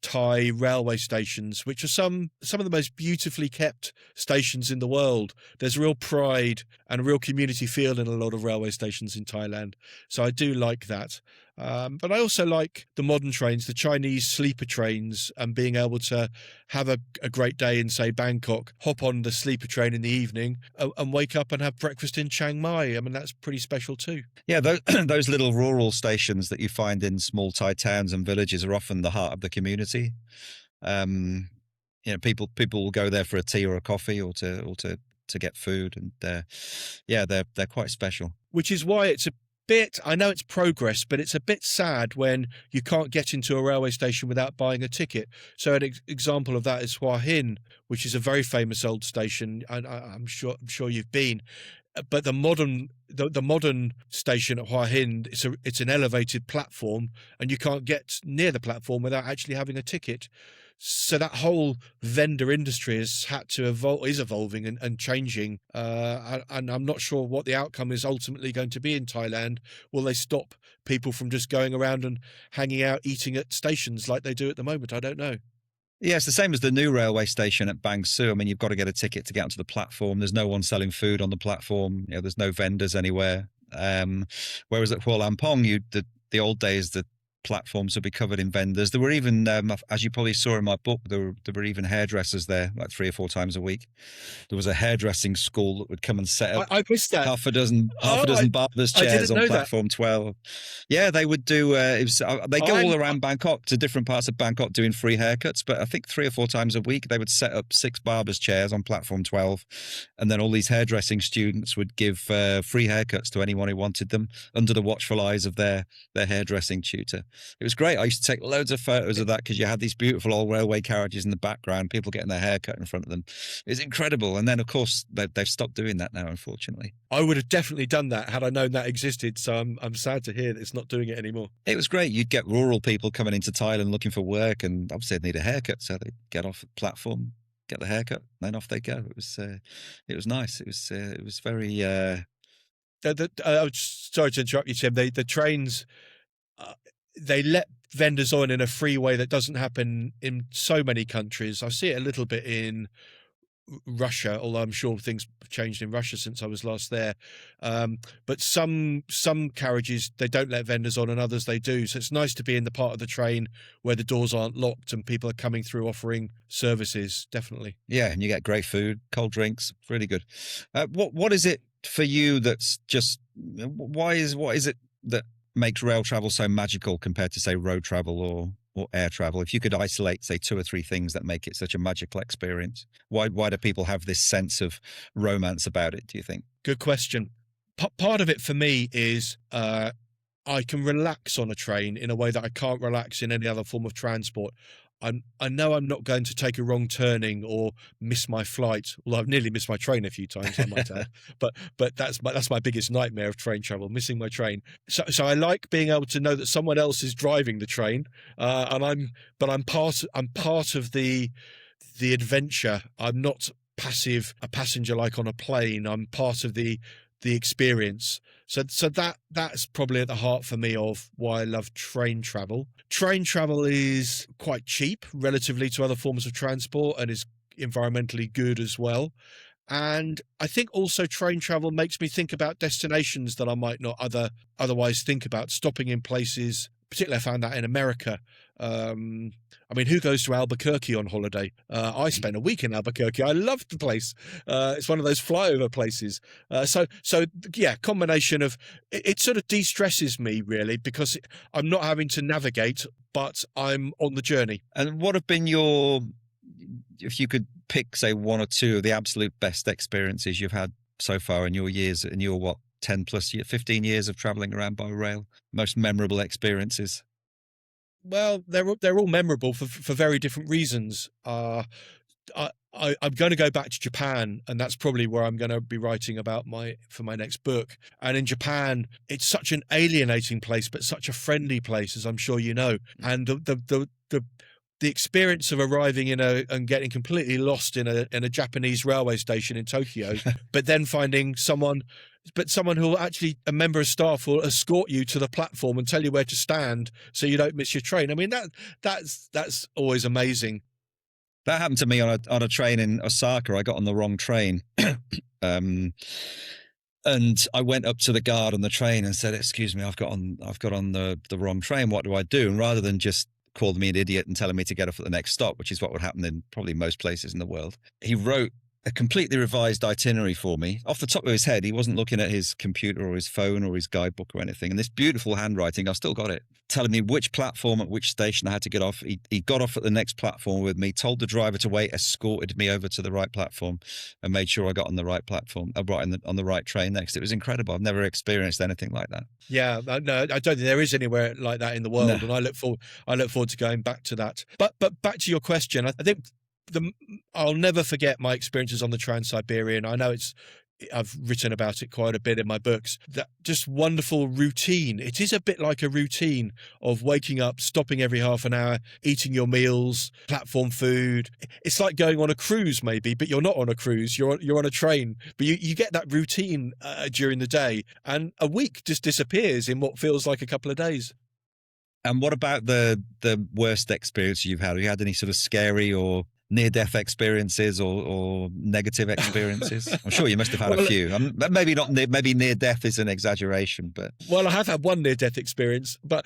Thai railway stations, which are some of the most beautifully kept stations in the world. There's real pride and a real community feel in a lot of railway stations in Thailand. So I do like that. But I also like the modern trains, the Chinese sleeper trains, and being able to have a great day in, say, Bangkok, hop on the sleeper train in the evening and wake up and have breakfast in Chiang Mai. I mean, that's pretty special too. Yeah, those little rural stations that you find in small Thai towns and villages are often the heart of the community. People will go there for a tea or a coffee or to get food, and they're quite special. Which is why it's a bit, I know it's progress, but it's a bit sad when you can't get into a railway station without buying a ticket. So an example of that is Hua Hin, which is a very famous old station. I'm sure you've been. But the modern station at Hua Hin, it's an elevated platform, and you can't get near the platform without actually having a ticket. So that whole vendor industry has had to is evolving and changing. And I'm not sure what the outcome is ultimately going to be in Thailand. Will they stop people from just going around and hanging out, eating at stations like they do at the moment? I don't know. Yeah, it's the same as the new railway station at Bang Sue. I mean, you've got to get a ticket to get onto the platform. There's no one selling food on the platform. There's no vendors anywhere. Whereas at Hua Lamphong, the old days, the platforms would be covered in vendors. There were even, as you probably saw in my book, there were even hairdressers there, like 3 or 4 times a week. There was a hairdressing school that would come and set up I missed that. half a dozen barbers' chairs on platform 12. Yeah, they would do. They go all around Bangkok to different parts of Bangkok doing free haircuts. But I think 3 or 4 times a week they would set up 6 barbers' chairs on platform 12, and then all these hairdressing students would give free haircuts to anyone who wanted them under the watchful eyes of their hairdressing tutor. It was great. I used to take loads of photos of that because you had these beautiful old railway carriages in the background, people getting their hair cut in front of them. It was incredible. And then, of course, they've stopped doing that now, unfortunately. I would have definitely done that had I known that existed. So I'm sad to hear that it's not doing it anymore. It was great. You'd get rural people coming into Thailand looking for work, and obviously they'd need a haircut, so they'd get off the platform, get the haircut, and then off they go. It was nice. It was very. Sorry to interrupt you, Tim. The trains. They let vendors on in a free way that doesn't happen in so many countries. I see it a little bit in Russia, although I'm sure things have changed in Russia since I was last there. But some carriages, they don't let vendors on, and others they do. So it's nice to be in the part of the train where the doors aren't locked and people are coming through offering services, definitely. Yeah, and you get great food, cold drinks, really good. What is it for you that's just, what is it that makes rail travel so magical compared to, say, road travel or air travel? If you could isolate, say, 2 or 3 things that make it such a magical experience, why do people have this sense of romance about it, do you think? Good question. Part of it for me is I can relax on a train in a way that I can't relax in any other form of transport. I know I'm not going to take a wrong turning or miss my flight. Although I've nearly missed my train a few times, I might add. But that's my biggest nightmare of train travel, missing my train. So I like being able to know that someone else is driving the train, and I'm part of the adventure. I'm not passive, a passenger like on a plane. I'm part of the experience. So that's probably at the heart for me of why I love train travel. Train travel is quite cheap relatively to other forms of transport and is environmentally good as well. And I think also train travel makes me think about destinations that I might not otherwise think about, stopping in places. Particularly, I found that in America. I mean, who goes to Albuquerque on holiday? I spent a week in Albuquerque. I loved the place. It's one of those flyover places. So yeah, combination of it sort of de-stresses me really because I'm not having to navigate, but I'm on the journey. And what have been if you could pick, say, 1 or 2 of the absolute best experiences you've had so far in your years, 10 plus 15 years of traveling around by rail, most memorable experiences? Well, they're all memorable for very different reasons. I'm going to go back to Japan, and that's probably where I'm going to be writing about for my next book. And in Japan, it's such an alienating place, but such a friendly place, as I'm sure you know. And the experience of arriving and getting completely lost in a Japanese railway station in Tokyo, but then finding someone who will actually, a member of staff will escort you to the platform and tell you where to stand so you don't miss your train. I mean, that's always amazing. That happened to me on a train in Osaka. I got on the wrong train. And I went up to the guard on the train and said, "Excuse me, I've got on the wrong train. What do I do?" And rather than just call me an idiot and telling me to get off at the next stop, which is what would happen in probably most places in the world, he wrote a completely revised itinerary for me off the top of his head. He wasn't looking at his computer or his phone or his guidebook or anything. And this beautiful handwriting, I've still got it, telling me which platform at which station I had to get off. He got off at the next platform with me, told the driver to wait, escorted me over to the right platform, and made sure I got on the right platform, on the right train next. It was incredible. I've never experienced anything like that. Yeah, no, I don't think there is anywhere like that in the world, and I look forward to going back to that. But back to your question, I think I'll never forget my experiences on the Trans-Siberian. I know I've written about it quite a bit in my books. That just wonderful routine. It is a bit like a routine of waking up, stopping every half an hour, eating your meals, platform food. It's like going on a cruise maybe, but you're not on a cruise. You're on a train, but you get that routine during the day, and a week just disappears in what feels like a couple of days. And what about the worst experience you've had? Have you had any sort of scary or near-death experiences or negative experiences? I'm sure you must have had a few. Maybe not. Maybe near-death is an exaggeration, but well, I have had one near-death experience, but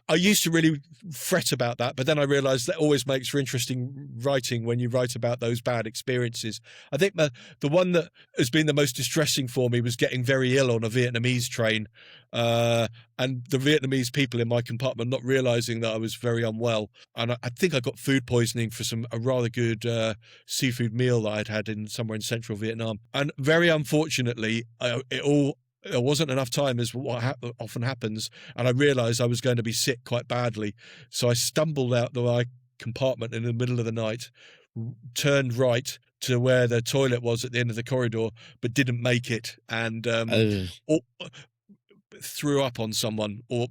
I used to really fret about that, but then I realized that always makes for interesting writing when you write about those bad experiences. I think the one that has been the most distressing for me was getting very ill on a Vietnamese train, and the Vietnamese people in my compartment not realizing that I was very unwell. And I think I got food poisoning for a rather good seafood meal that I'd had somewhere in central Vietnam. And very unfortunately, there wasn't enough time, as what often happens, and I realised I was going to be sick quite badly. So I stumbled out my compartment in the middle of the night, turned right to where the toilet was at the end of the corridor, but didn't make it, and threw up on someone, or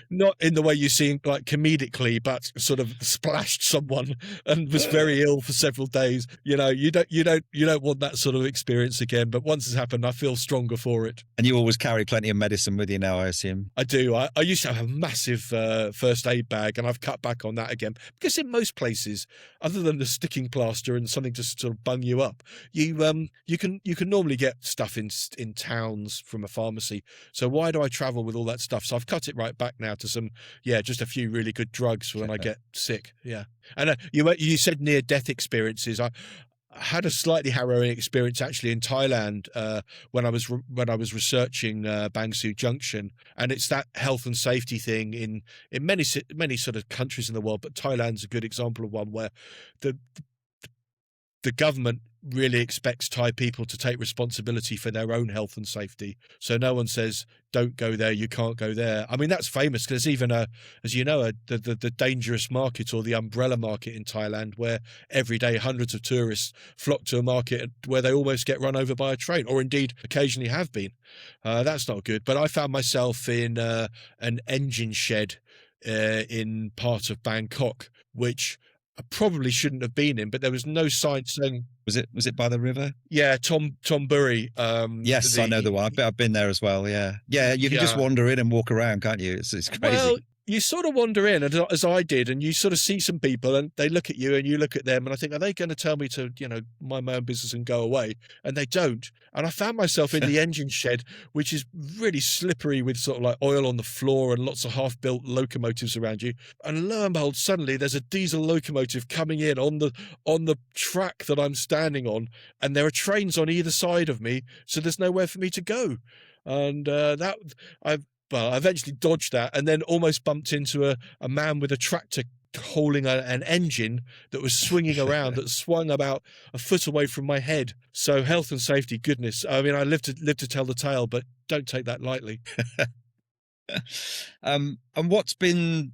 not in the way you see like comedically, but sort of splashed someone and was very ill for several days. You don't want that sort of experience again. But once it's happened, I feel stronger for it. And you always carry plenty of medicine with you now, I assume. I do. I used to have a massive first aid bag, and I've cut back on that again, because in most places, other than the sticking plaster and something to sort of bung you up, you can normally get stuff in towns from a pharmacy. So why do I travel with all that stuff? So I've cut it right back now to just a few really good drugs for when I get sick. Yeah. And you said near-death experiences. I had a slightly harrowing experience actually in Thailand when I was researching Bang Sue Junction, and it's that health and safety thing in many sort of countries in the world, but Thailand's a good example of one where the government really expects Thai people to take responsibility for their own health and safety. So no one says, don't go there, you can't go there. I mean, that's famous because there's even the dangerous market, or the umbrella market in Thailand, where every day hundreds of tourists flock to a market where they almost get run over by a train, or indeed occasionally have been. That's not good. But I found myself in an engine shed in part of Bangkok, which I probably shouldn't have been in, but there was no sign saying. Was it by the river? Yeah, Thonburi. Yes, I know the one. I've been there as well. Yeah, you can just wander in and walk around, can't you? It's crazy. Well, you sort of wander in, as I did, and you sort of see some people, and they look at you, and you look at them, and I think, are they going to tell me to, mind my own business and go away? And they don't. And I found myself in the engine shed, which is really slippery, with sort of like oil on the floor and lots of half-built locomotives around you. And lo and behold, suddenly there's a diesel locomotive coming in on the track that I'm standing on, and there are trains on either side of me, so there's nowhere for me to go. And I eventually dodged that, and then almost bumped into a man with a tractor hauling an engine that was swinging around, that swung about a foot away from my head. So health and safety, goodness. I mean, I live to tell the tale, but don't take that lightly. And what's been,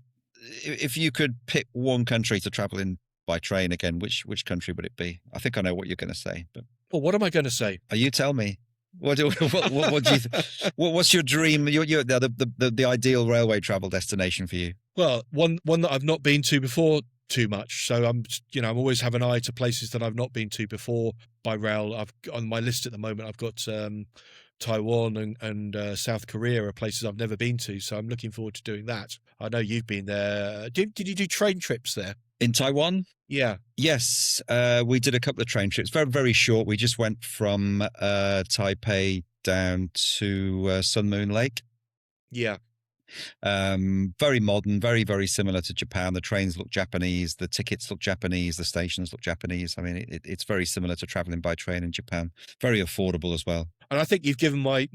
if you could pick one country to travel in by train again, which country would it be? I think I know what you're going to say, but well, what am I going to say? You tell me. What do you? What's your dream? The ideal railway travel destination for you? Well, one that I've not been to before too much. So I'm always have an eye to places that I've not been to before by rail. I've on my list at the moment. I've got Taiwan and South Korea are places I've never been to. So I'm looking forward to doing that. I know you've been there. Did you do train trips there? In Taiwan? Yeah. Yes, we did a couple of train trips, very, very short. We just went from Taipei down to Sun Moon Lake. Yeah. Very modern, very, very similar to Japan. The trains look Japanese, the tickets look Japanese, the stations look Japanese. I mean, it's very similar to traveling by train in Japan. Very affordable as well. And I think you've given my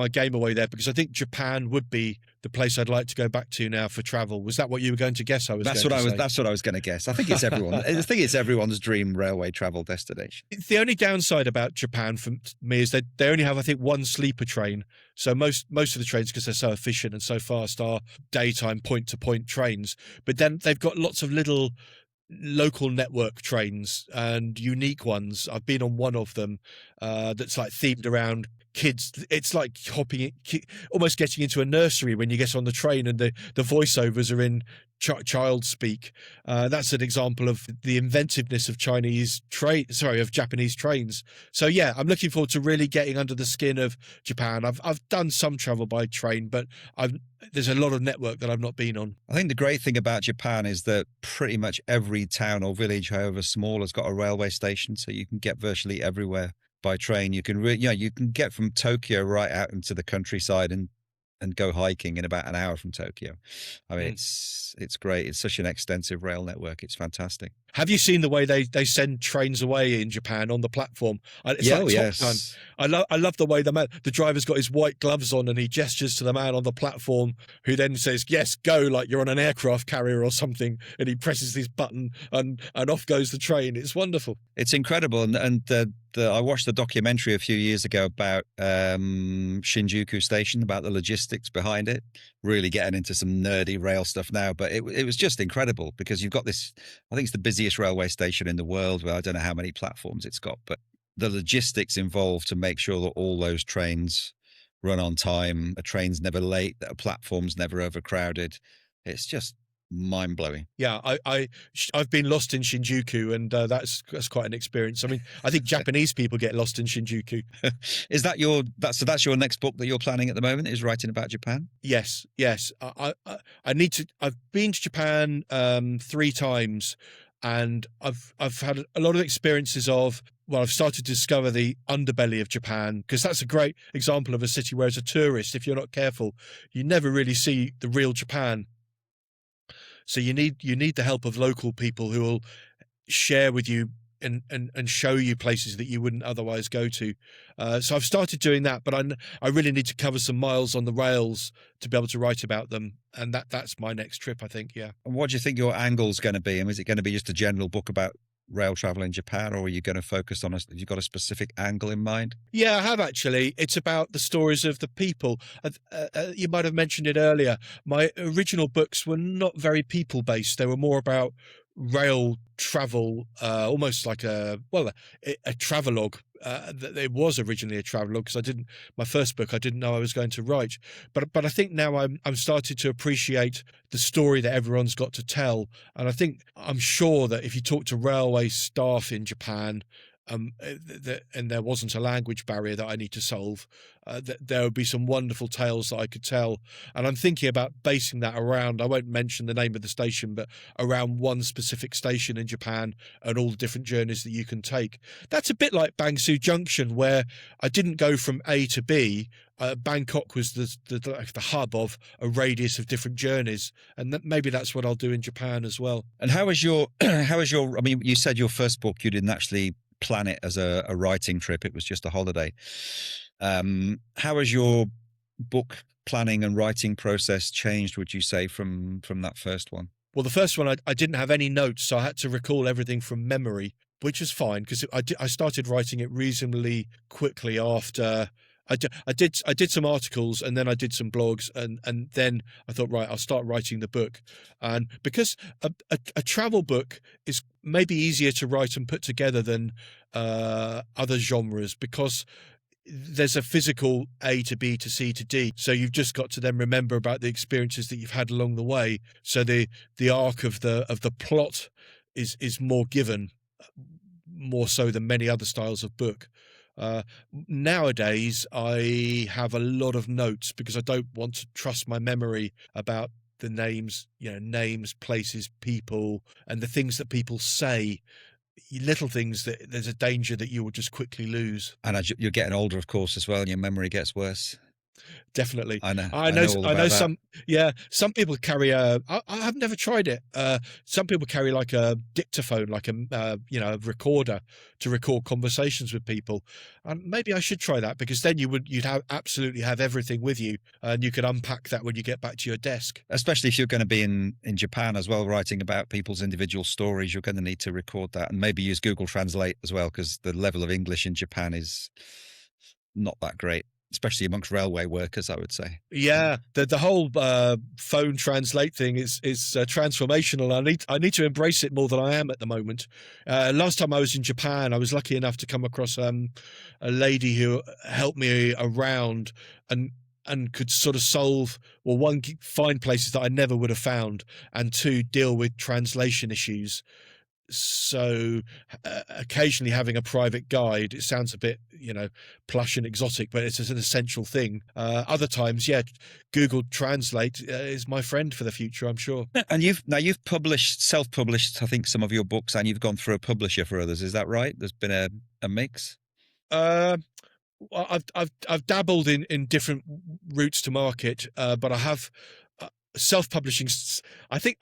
game away there, because I think Japan would be the place I'd like to go back to now for travel. Was that what you were going to guess? That's what I was going to guess. I think it's everyone's dream railway travel destination. The only downside about Japan for me is that they only have, I think, one sleeper train. So most of the trains, because they're so efficient and so fast, are daytime point-to-point trains. But then they've got lots of little local network trains and unique ones. I've been on one of them that's like themed around kids. It's like almost getting into a nursery when you get on the train, and the voiceovers are in child speak. That's an example of the inventiveness of Japanese trains. So yeah, I'm looking forward to really getting under the skin of Japan. I've done some travel by train, but there's a lot of network that I've not been on. I think the great thing about Japan is that pretty much every town or village, however small, has got a railway station, so you can get virtually everywhere by train. You can you can get from Tokyo right out into the countryside and go hiking in about an hour from Tokyo. I mean, it's great. It's such an extensive rail network. It's fantastic. Have you seen the way they send trains away in Japan on the platform? It's like yes. Top Gun. I love the way the driver's got his white gloves on and he gestures to the man on the platform, who then says, "Yes, go," like you're on an aircraft carrier or something, and he presses this button and off goes the train. It's wonderful. It's incredible. And I watched the documentary a few years ago about Shinjuku Station, about the logistics behind it. Really getting into some nerdy rail stuff now, but it was just incredible, because you've got this, I think it's the busiest railway station in the world. Well, I don't know how many platforms it's got, but the logistics involved to make sure that all those trains run on time, a train's never late, that a platform's never overcrowded. It's just mind-blowing. Yeah, I've been lost in Shinjuku, and that's quite an experience. I mean, I think Japanese people get lost in Shinjuku. Is that that's your next book that you're planning at the moment, is writing about Japan? Yes. I need to. I've been to Japan 3 times, and I've had a lot of experiences of, well, I've started to discover the underbelly of Japan, because that's a great example of a city where, as a tourist, if you're not careful, you never really see the real Japan. So you need the help of local people who will share with you and show you places that you wouldn't otherwise go to. So I've started doing that, but I really need to cover some miles on the rails to be able to write about them, and that's my next trip, I think. Yeah. And what do you think your angle's going to be? I mean, is it going to be just a general book about rail travel in Japan, or are you going to focus on have you got a specific angle in mind? Yeah, I have actually. It's about the stories of the people. You might have mentioned it earlier. My original books were not very people-based. They were more about rail travel, almost like a travelogue. It was originally a travelogue, because my first book I didn't know I was going to write, but I think now I'm starting to appreciate the story that everyone's got to tell, and I'm sure that if you talk to railway staff in Japan, and there wasn't a language barrier that I need to solve, there would be some wonderful tales that I could tell. And I'm thinking about basing that around, I won't mention the name of the station, but around one specific station in Japan and all the different journeys that you can take. That's a bit like Bangsu Junction, where I didn't go from A to B. Bangkok was the hub of a radius of different journeys, and maybe that's what I'll do in Japan as well. And how is your I mean, you said your first book, you didn't actually plan it as a writing trip, it was just a holiday. How has your book planning and writing process changed, would you say, from that first one? Well, the first one I didn't have any notes, so I had to recall everything from memory, which was fine, because I started writing it reasonably quickly after I did some articles, and then I did some blogs, and then I thought, right, I'll start writing the book. And because a travel book is maybe easier to write and put together than other genres, because there's a physical A to B to C to D. So you've just got to then remember about the experiences that you've had along the way. So the arc of the plot is more given, more so than many other styles of book. Nowadays, I have a lot of notes, because I don't want to trust my memory about the names, names, places, people, and the things that people say, little things that there's a danger that you will just quickly lose. And as you're getting older, of course, as well, and your memory gets worse. Definitely. I know. I I know, know all I know about that. some people carry I've never tried it. Some people carry like a dictaphone, like a recorder to record conversations with people. And maybe I should try that, because then you'd absolutely have everything with you, and you could unpack that when you get back to your desk. Especially if you're going to be in Japan as well, writing about people's individual stories, you're going to need to record that, and maybe use Google Translate as well, because the level of English in Japan is not that great, especially amongst railway workers, I would say. Yeah, the whole phone translate thing is transformational. I need to embrace it more than I am at the moment. Last time I was in Japan, I was lucky enough to come across a lady who helped me around and could sort of solve, well, one, find places that I never would have found, and two, deal with translation issues. So occasionally having a private guide, it sounds a bit, plush and exotic, but it's an essential thing. Other times, yeah, Google Translate is my friend for the future, I'm sure. And you've self-published, I think, some of your books, and you've gone through a publisher for others. Is that right? There's been a mix. I've dabbled in different routes to market, but I have self-publishing. I think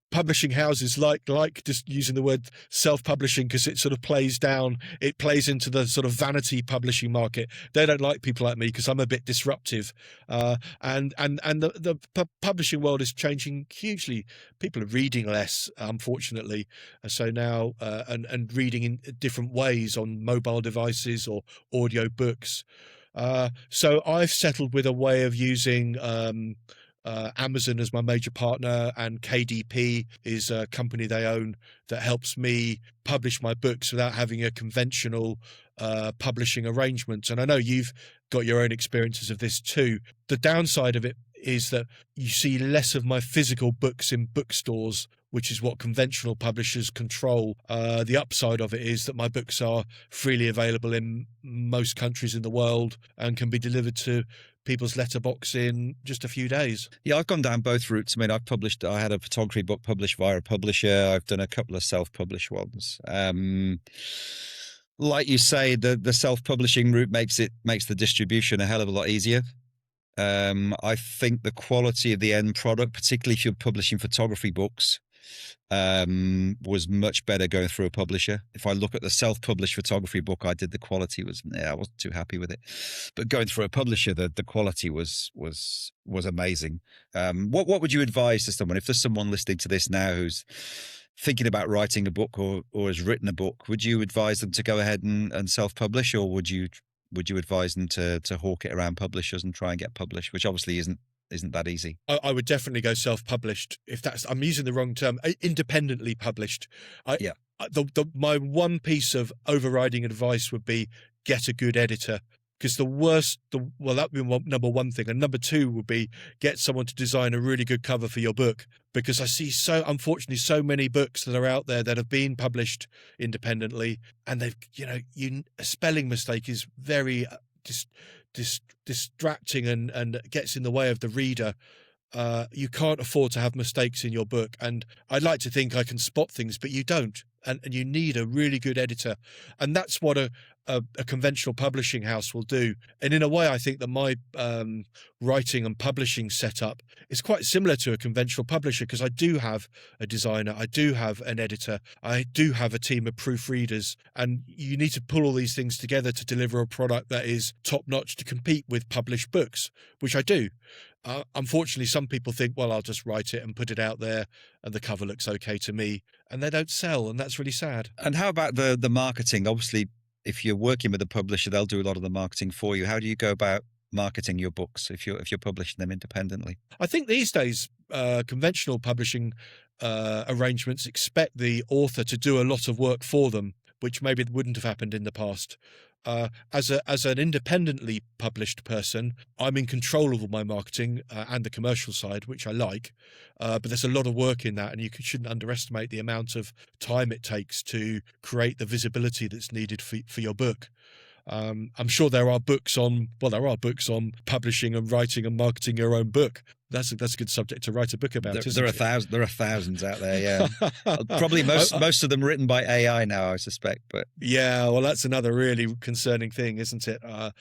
publishing houses like just using the word self-publishing, because it sort of plays into the sort of vanity publishing market. They don't like people like me because I'm a bit disruptive, and the publishing world is changing hugely. People are reading less, unfortunately, so now and reading in different ways on mobile devices or audio books. So I've settled with a way of using Amazon as my major partner, and KDP is a company they own that helps me publish my books without having a conventional publishing arrangement. And I know you've got your own experiences of this too. The downside of it is that you see less of my physical books in bookstores, which is what conventional publishers control. The upside of it is that my books are freely available in most countries in the world and can be delivered to people's letterbox in just a few days. Yeah, I've gone down both routes. I mean, I had a photography book published via a publisher. I've done a couple of self-published ones. Like you say, the self-publishing route makes the distribution a hell of a lot easier. I think the quality of the end product, particularly if you're publishing photography books, was much better going through a publisher. If I look at the self-published photography book I did, the quality I wasn't too happy with it. But going through a publisher, the quality was amazing. What would you advise to someone, if there's someone listening to this now who's thinking about writing a book or has written a book? Would you advise them to go ahead and self-publish, or would you advise them to hawk it around publishers and try and get published, which obviously isn't that easy? I would definitely go self-published. I'm using the wrong term, independently published. My one piece of overriding advice would be get a good editor, because that would be number one thing. And number two would be get someone to design a really good cover for your book, because I see unfortunately so many books that are out there that have been published independently, and they've, a spelling mistake is very distracting and gets in the way of the reader. You can't afford to have mistakes in your book, and I'd like to think I can spot things, but you don't, and you need a really good editor, and that's what a conventional publishing house will do. And in a way, I think that my writing and publishing setup is quite similar to a conventional publisher, because I do have a designer, I do have an editor, I do have a team of proofreaders, and you need to pull all these things together to deliver a product that is top-notch to compete with published books, which I do. Unfortunately, some people think, well, I'll just write it and put it out there and the cover looks okay to me, and they don't sell, and that's really sad. And how about the marketing? Obviously, if you're working with a publisher, they'll do a lot of the marketing for you. How do you go about marketing your books if you're publishing them independently? I think these days conventional publishing arrangements expect the author to do a lot of work for them, which maybe wouldn't have happened in the past. As an independently published person, I'm in control of all my marketing and the commercial side, which I like. But there's a lot of work in that, and you shouldn't underestimate the amount of time it takes to create the visibility that's needed for your book. I'm sure there are books on publishing and writing and marketing your own book. That's a good subject to write a book about. There are thousands out there. Yeah, probably most of them written by AI now, I suspect. But yeah, well, that's another really concerning thing, isn't it? No,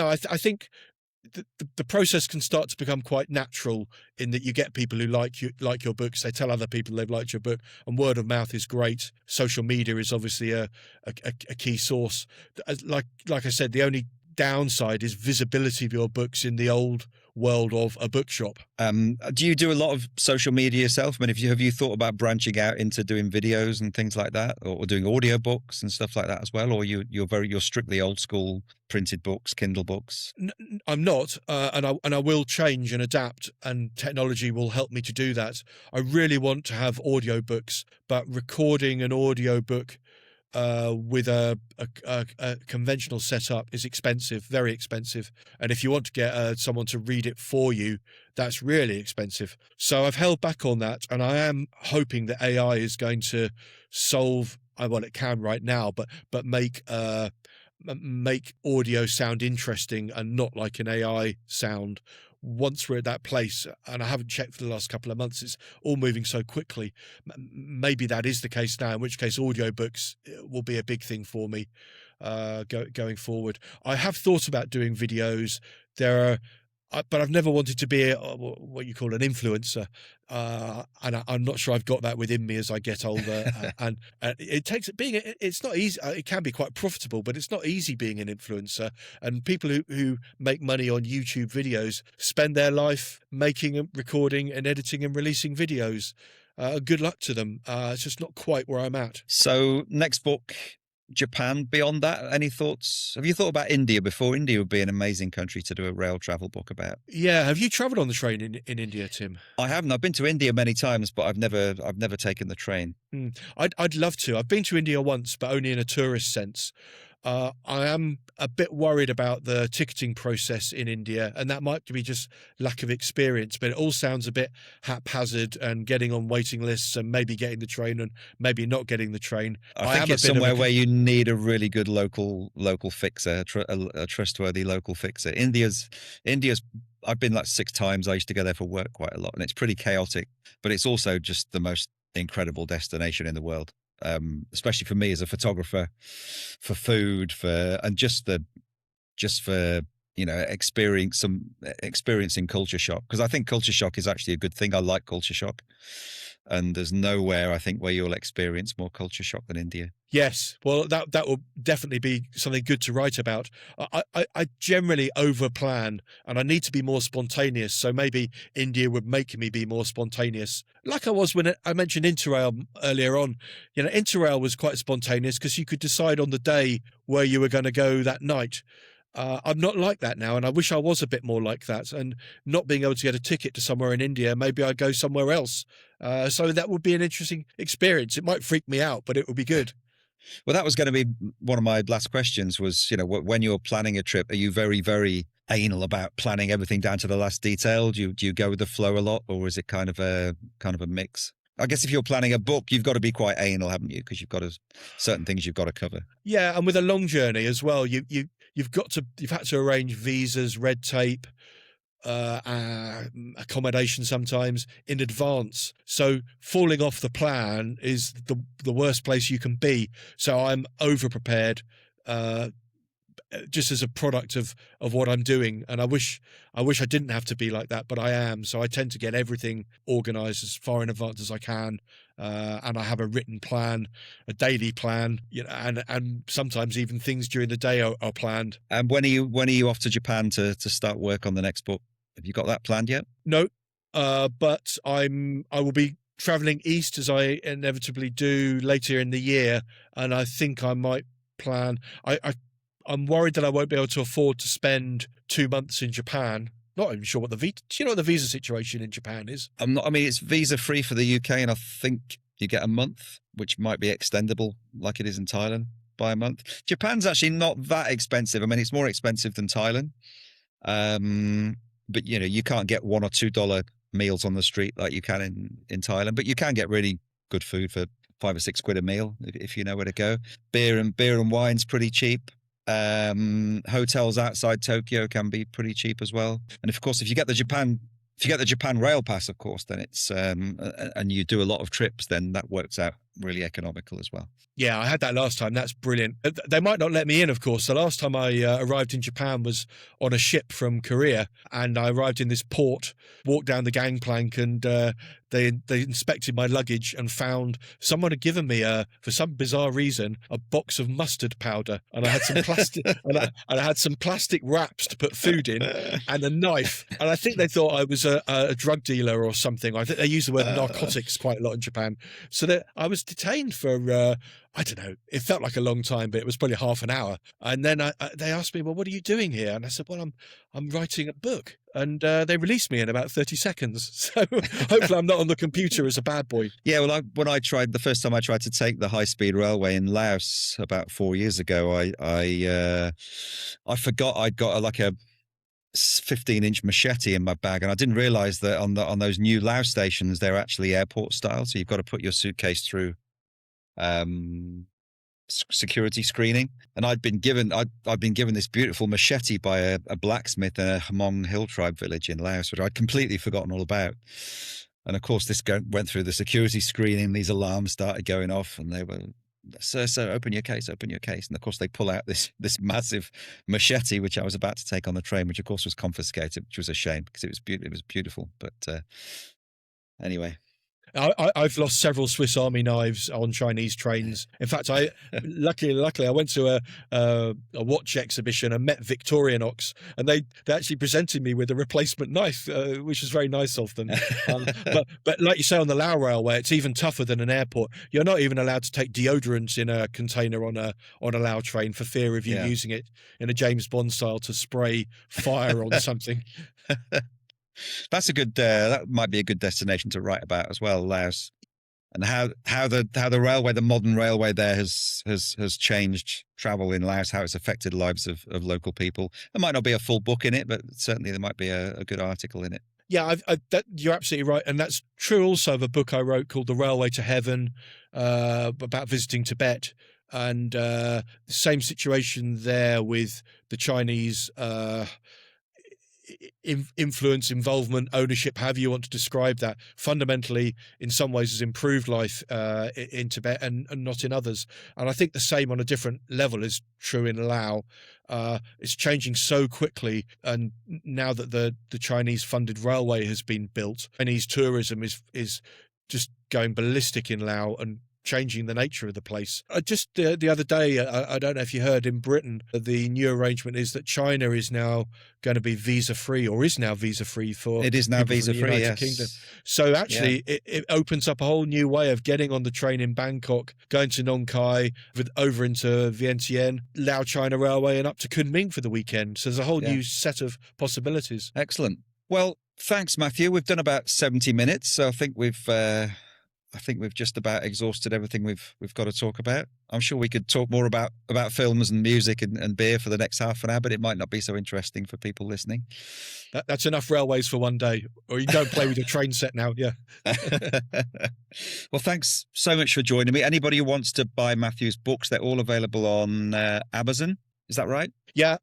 I think the process can start to become quite natural in that you get people who like your books. They tell other people they've liked your book, and word of mouth is great. Social media is obviously a key source. Like I said, the only downside is visibility of your books in the old world of a bookshop. Do you do a lot of social media yourself? I mean, have you thought about branching out into doing videos and things like that, or doing audiobooks and stuff like that as well? Or you're strictly old school, printed books, Kindle books? I'm not, and I will change and adapt, and technology will help me to do that. I really want to have audiobooks, but recording an audiobook with a conventional setup is expensive, very expensive. And if you want to get someone to read it for you, that's really expensive. So I've held back on that, and I am hoping that AI is going to solve, well, it can right now, but make audio sound interesting and not like an AI sound. Once we're at that place, and I haven't checked for the last couple of months, it's all moving so quickly. Maybe that is the case now, in which case audiobooks will be a big thing for me going forward. I have thought about doing videos. But I've never wanted to be what you call an influencer, and I'm not sure I've got that within me as I get older. and it's not easy. It can be quite profitable, but it's not easy being an influencer. And people who make money on YouTube videos spend their life making, recording, and editing and releasing videos. Good luck to them. It's just not quite where I'm at. So next book. Japan. Beyond that, any thoughts? Have you thought about India before? India would be an amazing country to do a rail travel book about. Yeah, have you travelled on the train in India, Tim? I haven't. I've been to India many times, but I've never taken the train. I'd love to. I've been to India once, but only in a tourist sense. I am a bit worried about the ticketing process in India, and that might be just lack of experience, but it all sounds a bit haphazard, and getting on waiting lists and maybe getting the train and maybe not getting the train. I think it's somewhere where you need a really good local fixer, a trustworthy local fixer. India's I've been like 6 times. I used to go there for work quite a lot, and it's pretty chaotic, but it's also just the most incredible destination in the world. Especially for me as a photographer, for food, just for experiencing culture shock, because I think culture shock is actually a good thing. I like culture shock, and there's nowhere I think where you'll experience more culture shock than India. Yes, well, that will definitely be something good to write about. I generally over-plan, and I need to be more spontaneous, so maybe India would make me be more spontaneous. Like I was when I mentioned Interrail earlier on. Interrail was quite spontaneous because you could decide on the day where you were going to go that night. I'm not like that now, and I wish I was a bit more like that. And not being able to get a ticket to somewhere in India, maybe I'd go somewhere else. So that would be an interesting experience. It might freak me out, but it would be good. Well, that was going to be one of my last questions was, when you're planning a trip, are you very, very anal about planning everything down to the last detail? Do you go with the flow a lot, or is it kind of a mix? I guess if you're planning a book, you've got to be quite anal, haven't you? Because certain things you've got to cover. Yeah, and with a long journey as well, you've had to arrange visas, red tape, accommodation sometimes in advance. So falling off the plan is the worst place you can be. So I'm over prepared, just as a product of what I'm doing. And I wish I didn't have to be like that, but I am. So I tend to get everything organized as far in advance as I can. And I have a written plan, a daily plan, and sometimes even things during the day are planned. And when are you off to Japan to start work on the next book? Have you got that planned yet? No, but I will be traveling east, as I inevitably do later in the year, and I think I might plan. I'm worried that I won't be able to afford to spend 2 months in Japan. Not even sure what do you know what the visa situation in Japan is? It's visa free for the UK, and I think you get a month, which might be extendable like it is in Thailand by a month. Japan's actually not that expensive. I mean, it's more expensive than Thailand. But you can't get $1 or $2 meals on the street like you can in Thailand, but you can get really good food for £5 or £6 a meal if you know where to go. Beer and wine's pretty cheap. Hotels outside Tokyo can be pretty cheap as well. And of course, if you get the Japan Rail Pass, of course, then it's and you do a lot of trips, then that works out really economical as well. Yeah, I had that last time. That's brilliant. They might not let me in, of course. The last time I arrived in Japan was on a ship from Korea, and I arrived in this port, walked down the gangplank, and they inspected my luggage and found someone had given me, for some bizarre reason, a box of mustard powder, and I had some plastic and I had some plastic wraps to put food in, and a knife. And I think they thought I was a drug dealer or something. I think they use the word narcotics quite a lot in Japan. So that I was detained for I don't know, it felt like a long time, but it was probably half an hour. And then they asked me, well, what are you doing here? And I said, well, I'm writing a book. And they released me in about 30 seconds. So hopefully I'm not on the computer as a bad boy. Yeah, well, the first time I tried to take the high-speed railway in Laos about 4 years ago, I forgot I'd got like a 15-inch machete in my bag, and I didn't realize that on those new Laos stations, they're actually airport style. So you've got to put your suitcase through security screening, and I'd been given this beautiful machete by a blacksmith in a Hmong hill tribe village in Laos, which I'd completely forgotten all about. And of course, this went through the security screening. These alarms started going off, and they were, sir, open your case. And of course, they pull out this massive machete, which I was about to take on the train, which of course was confiscated, which was a shame because it was beautiful. But anyway. I've lost several Swiss Army knives on Chinese trains. In fact, luckily I went to a watch exhibition and met Victorinox, and they actually presented me with a replacement knife, which was very nice of them. But like you say, on the Lao Railway, it's even tougher than an airport. You're not even allowed to take deodorant in a container on a Lao train for fear of you using it in a James Bond style to spray fire on something. That's a good. That might be a good destination to write about as well, Laos, and how the railway, the modern railway there has changed travel in Laos, how it's affected the lives of local people. There might not be a full book in it, but certainly there might be a good article in it. Yeah, you're absolutely right, and that's true also of a book I wrote called The Railway to Heaven, about visiting Tibet, and the same situation there with the Chinese. Influence, involvement, ownership, however you want to describe that, fundamentally in some ways has improved life in Tibet and not in others. And I think the same on a different level is true in Laos. It's changing so quickly, and now that the Chinese funded railway has been built, Chinese tourism is just going ballistic in Laos and changing the nature of the place. Just the other day, I don't know if you heard, in Britain, the new arrangement is that China is now going to be visa-free, or is now visa-free for it is now visa-free, yes. Kingdom. So actually, it opens up a whole new way of getting on the train in Bangkok, going to Nong Khai, over into Vientiane, Lao China Railway, and up to Kunming for the weekend. So there's a whole new set of possibilities. Excellent. Well, thanks, Matthew. We've done about 70 minutes, so I think we've just about exhausted everything we've got to talk about. I'm sure we could talk more about films and music and beer for the next half an hour, but it might not be so interesting for people listening. That's enough railways for one day, or you don't play with your train set now. Yeah. Well, thanks so much for joining me. Anybody who wants to buy Matthew's books, they're all available on Amazon. Is that right? Yeah,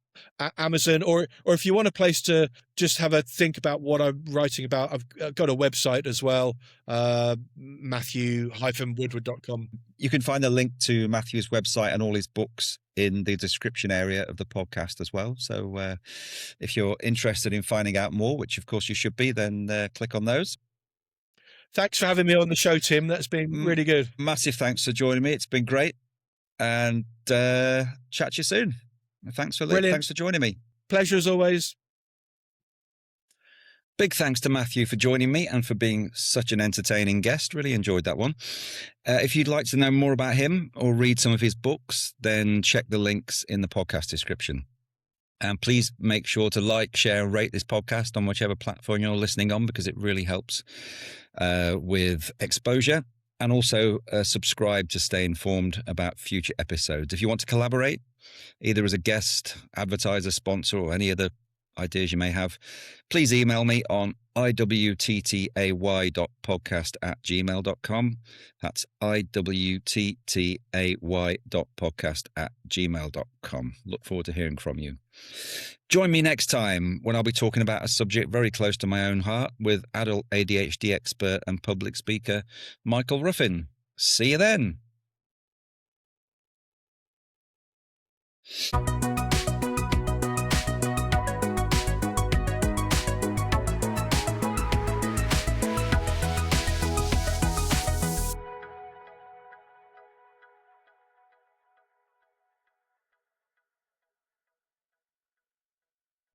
Amazon, or if you want a place to just have a think about what I'm writing about, I've got a website as well, Matthew-Woodward.com. You can find a link to Matthew's website and all his books in the description area of the podcast as well. So if you're interested in finding out more, which of course you should be, then click on those. Thanks for having me on the show, Tim. That's been really good. Massive thanks for joining me. It's been great. And chat to you soon. Thanks for joining me. Pleasure as always. Big thanks to Matthew for joining me and for being such an entertaining guest. Really enjoyed that one. If you'd like to know more about him or read some of his books, then check the links in the podcast description. And please make sure to like, share, and rate this podcast on whichever platform you're listening on, because it really helps with exposure. And also subscribe to stay informed about future episodes. If you want to collaborate, either as a guest, advertiser, sponsor, or any other ideas you may have, please email me on iwttay.podcast@gmail.com. That's iwttay.podcast@gmail.com. Look forward to hearing from you. Join me next time when I'll be talking about a subject very close to my own heart with adult ADHD expert and public speaker Michael Ruffin. See you then.